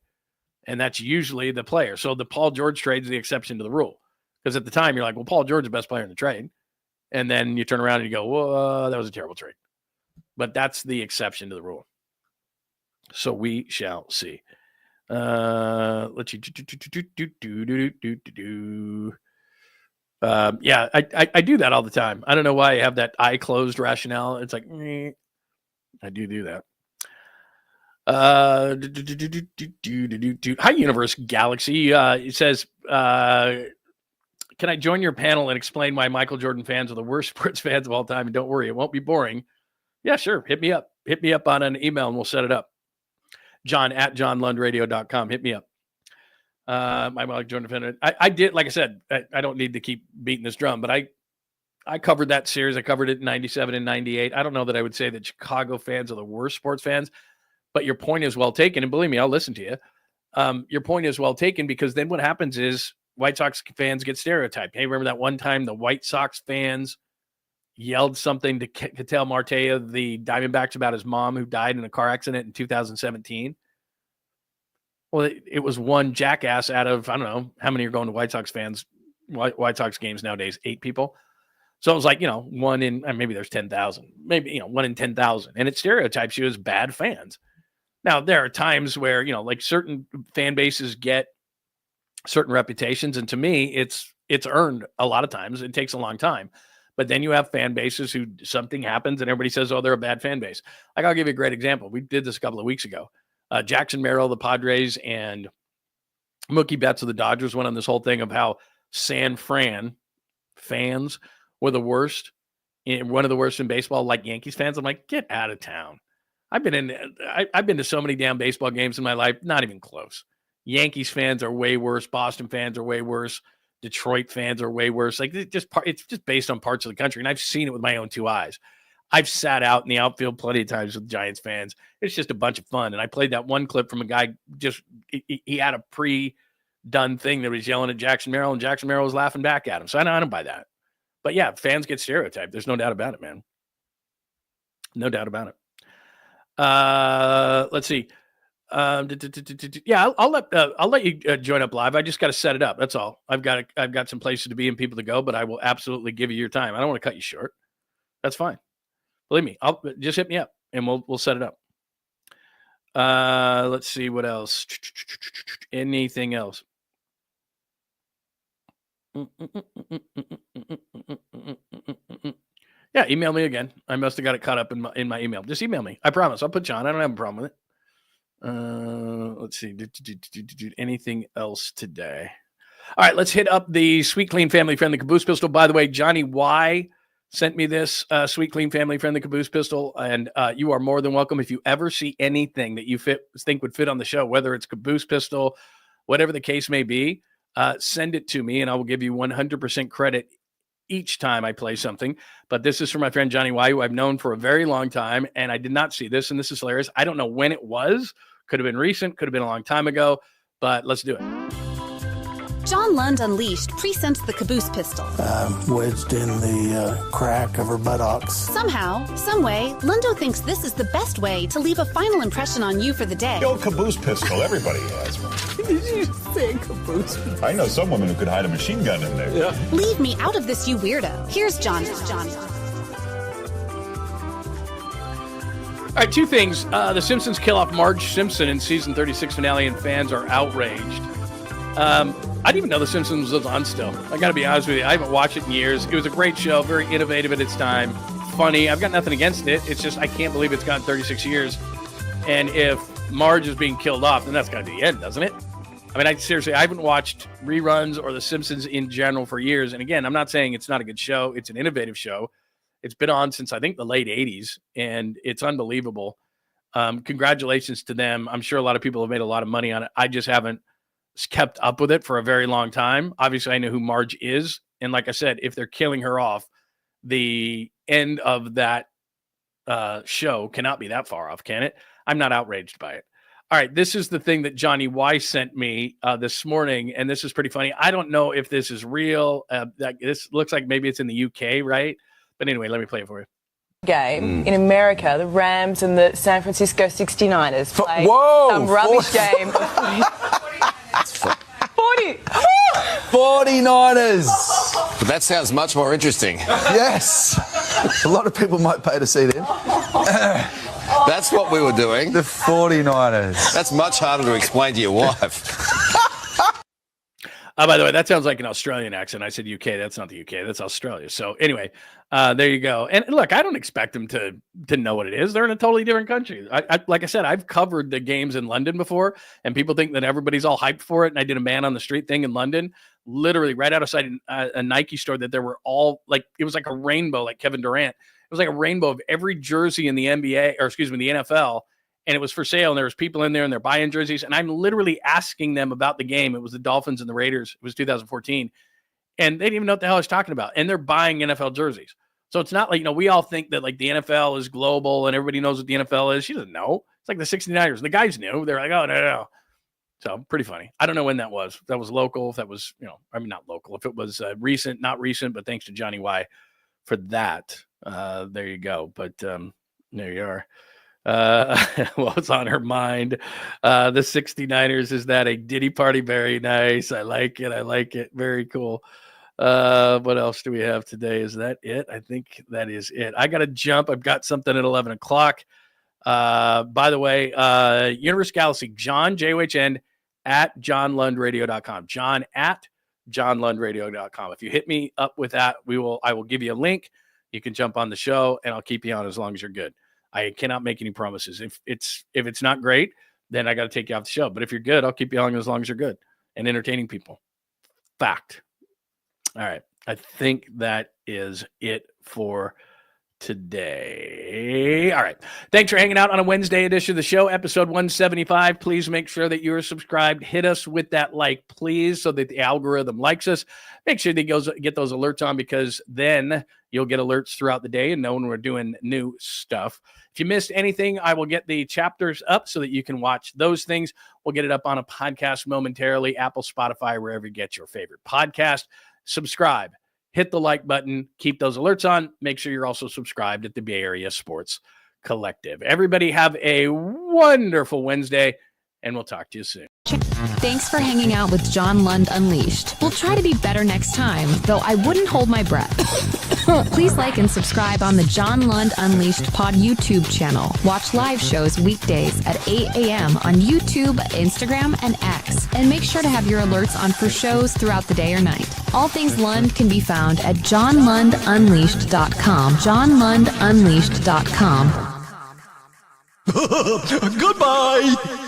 and that's usually the player. So the Paul George trade is the exception to the rule, because at the time you're like, well, Paul George is the best player in the trade, and then you turn around and you go, whoa, that was a terrible trade. But that's the exception to the rule. So we shall see. Let's see. Yeah, I do that all the time. I don't know why I have that eye closed rationale. It's like, I do that. Hi, Universe Galaxy. It says, can I join your panel and explain why Michael Jordan fans are the worst sports fans of all time? And don't worry, it won't be boring. Yeah, sure. Hit me up. Hit me up on an email and we'll set it up. John at johnlundradio.com. Hit me up. My Michael Jordan fan. I did, like I said, I don't need to keep beating this drum, but I covered that series. I covered it in 97 and 98. I don't know that I would say that Chicago fans are the worst sports fans, but your point is well taken. And believe me, I'll listen to you. Your point is well taken, because then what happens is White Sox fans get stereotyped. Hey, remember that one time the White Sox fans yelled something to Catel Marte of the Diamondbacks about his mom who died in a car accident in 2017? Well, it was one jackass out of, I don't know, how many are going to White Sox games nowadays? 8 people. So it was like, one in, maybe there's 10,000, maybe, 1 in 10,000. And it stereotypes you as bad fans. Now, there are times where, like certain fan bases get certain reputations. And to me, it's earned a lot of times. It takes a long time. But then you have fan bases who something happens and everybody says, oh, they're a bad fan base. Like, I'll give you a great example. We did this a couple of weeks ago. Jackson Merrill, the Padres, and Mookie Betts of the Dodgers went on this whole thing of how San Fran fans were the worst, one of the worst in baseball, like Yankees fans. I'm like, get out of town. I've been to so many damn baseball games in my life, not even close. Yankees fans are way worse. Boston fans are way worse. Detroit fans are way worse. Like, it's just based on parts of the country. And I've seen it with my own 2 eyes. I've sat out in the outfield plenty of times with Giants fans. It's just a bunch of fun. And I played that one clip from a guy, he had a pre-done thing that was yelling at Jackson Merrill, and Jackson Merrill was laughing back at him. So I don't buy that. But yeah, fans get stereotyped. There's no doubt about it, man. No doubt about it. Let's see. Yeah, I'll let you join up live. I just got to set it up. That's all. I've got some places to be and people to go, but I will absolutely give you your time. I don't want to cut you short. That's fine. Believe me. I'll just hit me up and we'll set it up. Let's see what else. Anything else? Yeah, email me again. I must have got it caught up in my email. Just email me. I promise. I'll put you on. I don't have a problem with it. Let's see. Anything else today? All right, let's hit up the Sweet Clean Family Friendly Caboose pistol. By the way, Johnny Y sent me this Sweet Clean Family Friendly Caboose pistol, and you are more than welcome. If you ever see anything that you think would fit on the show, whether it's Caboose pistol, whatever the case may be, send it to me, and I will give you 100% credit each time I play something. But this is from my friend Johnny Y, who I've known for a very long time, and I did not see this, and this is hilarious. I don't know when it was. Could have been recent, could have been a long time ago, but let's do it. John Lund Unleashed presents the Caboose pistol. Wedged in the crack of her buttocks. Somehow, someway, Lundo thinks this is the best way to leave a final impression on you for the day. The old caboose pistol, everybody has one. Did you say caboose? I know some women who could hide a machine gun in there. Yeah. Leave me out of this, you weirdo. Here's Johnny. All right, 2 things. The Simpsons kill off Marge Simpson in season 36 finale, and fans are outraged. I didn't even know The Simpsons was on still. I got to be honest with you. I haven't watched it in years. It was a great show, very innovative at its time, funny. I've got nothing against it. It's just I can't believe it's gone 36 years. And if Marge is being killed off, then that's got to be the end, doesn't it? I mean, I haven't watched reruns or The Simpsons in general for years. And again, I'm not saying it's not a good show. It's an innovative show. It's been on since, I think, the late 80s, and it's unbelievable. Congratulations to them. I'm sure a lot of people have made a lot of money on it. I just haven't kept up with it for a very long time. Obviously, I know who Marge is. And like I said, if they're killing her off, the end of that show cannot be that far off, can it? I'm not outraged by it. All right, this is the thing that Johnny Y sent me this morning, and this is pretty funny. I don't know if this is real. This looks like maybe it's in the UK, right? But anyway, let me play it for you. Game in America, the Rams and the San Francisco 69ers played Whoa! some rubbish game. 49ers. But that sounds much more interesting. Yes. A lot of people might pay to see them. That's what we were doing. The 49ers. That's much harder to explain to your wife. By the way, that sounds like an Australian accent. I said UK. That's not the UK. That's Australia. So anyway, there you go. And look, I don't expect them to know what it is. They're in a totally different country. Like I said, I've covered the games in London before, and people think that everybody's all hyped for it. And I did a man on the street thing in London, literally right outside a Nike store, that there were all like, it was like a rainbow, like Kevin Durant. It was like a rainbow of every jersey in the NBA, or excuse me, the NFL. And it was for sale, and there was people in there, and they're buying jerseys. And I'm literally asking them about the game. It was the Dolphins and the Raiders. It was 2014. And they didn't even know what the hell I was talking about. And they're buying NFL jerseys. So it's not like, we all think that like the NFL is global and everybody knows what the NFL is. She doesn't know. It's like the 69ers. The guys knew. They're like, oh, no. So pretty funny. I don't know when that was. If that was local. If that was, not local. If it was recent, not recent, but thanks to Johnny Y for that. There you go. But there you are. What's on her mind? The 69ers, is that a Diddy party? Very nice. I like it. Very cool. What else do we have today? Is that it? I think that is it. I got to jump. I've got something at 11 o'clock. By the way, Universe Galaxy, John, J-O-H-N, at johnlundradio.com. John at johnlundradio.com. If you hit me up with that, I will give you a link. You can jump on the show, and I'll keep you on as long as you're good. I cannot make any promises. If it's not great, then I got to take you off the show. But if you're good, I'll keep you on as long as you're good and entertaining people. Fact. All right. I think that is it for today. All right. Thanks for hanging out on a Wednesday edition of the show, episode 175. Please make sure that you're subscribed. Hit us with that like, please, so that the algorithm likes us. Make sure that you get those alerts on, because then you'll get alerts throughout the day and know when we're doing new stuff. If you missed anything, I will get the chapters up so that you can watch those things. We'll get it up on a podcast momentarily, Apple, Spotify, wherever you get your favorite podcast. Subscribe. Hit the like button. Keep those alerts on. Make sure you're also subscribed at the Bay Area Sports Collective. Everybody have a wonderful Wednesday, and we'll talk to you soon. Thanks for hanging out with John Lund Unleashed. We'll try to be better next time, though I wouldn't hold my breath. Please like and subscribe on the John Lund Unleashed Pod YouTube channel. Watch live shows weekdays at 8 a.m. on YouTube, Instagram, and X. And make sure to have your alerts on for shows throughout the day or night. All things Lund can be found at johnlundunleashed.com. johnlundunleashed.com. Goodbye!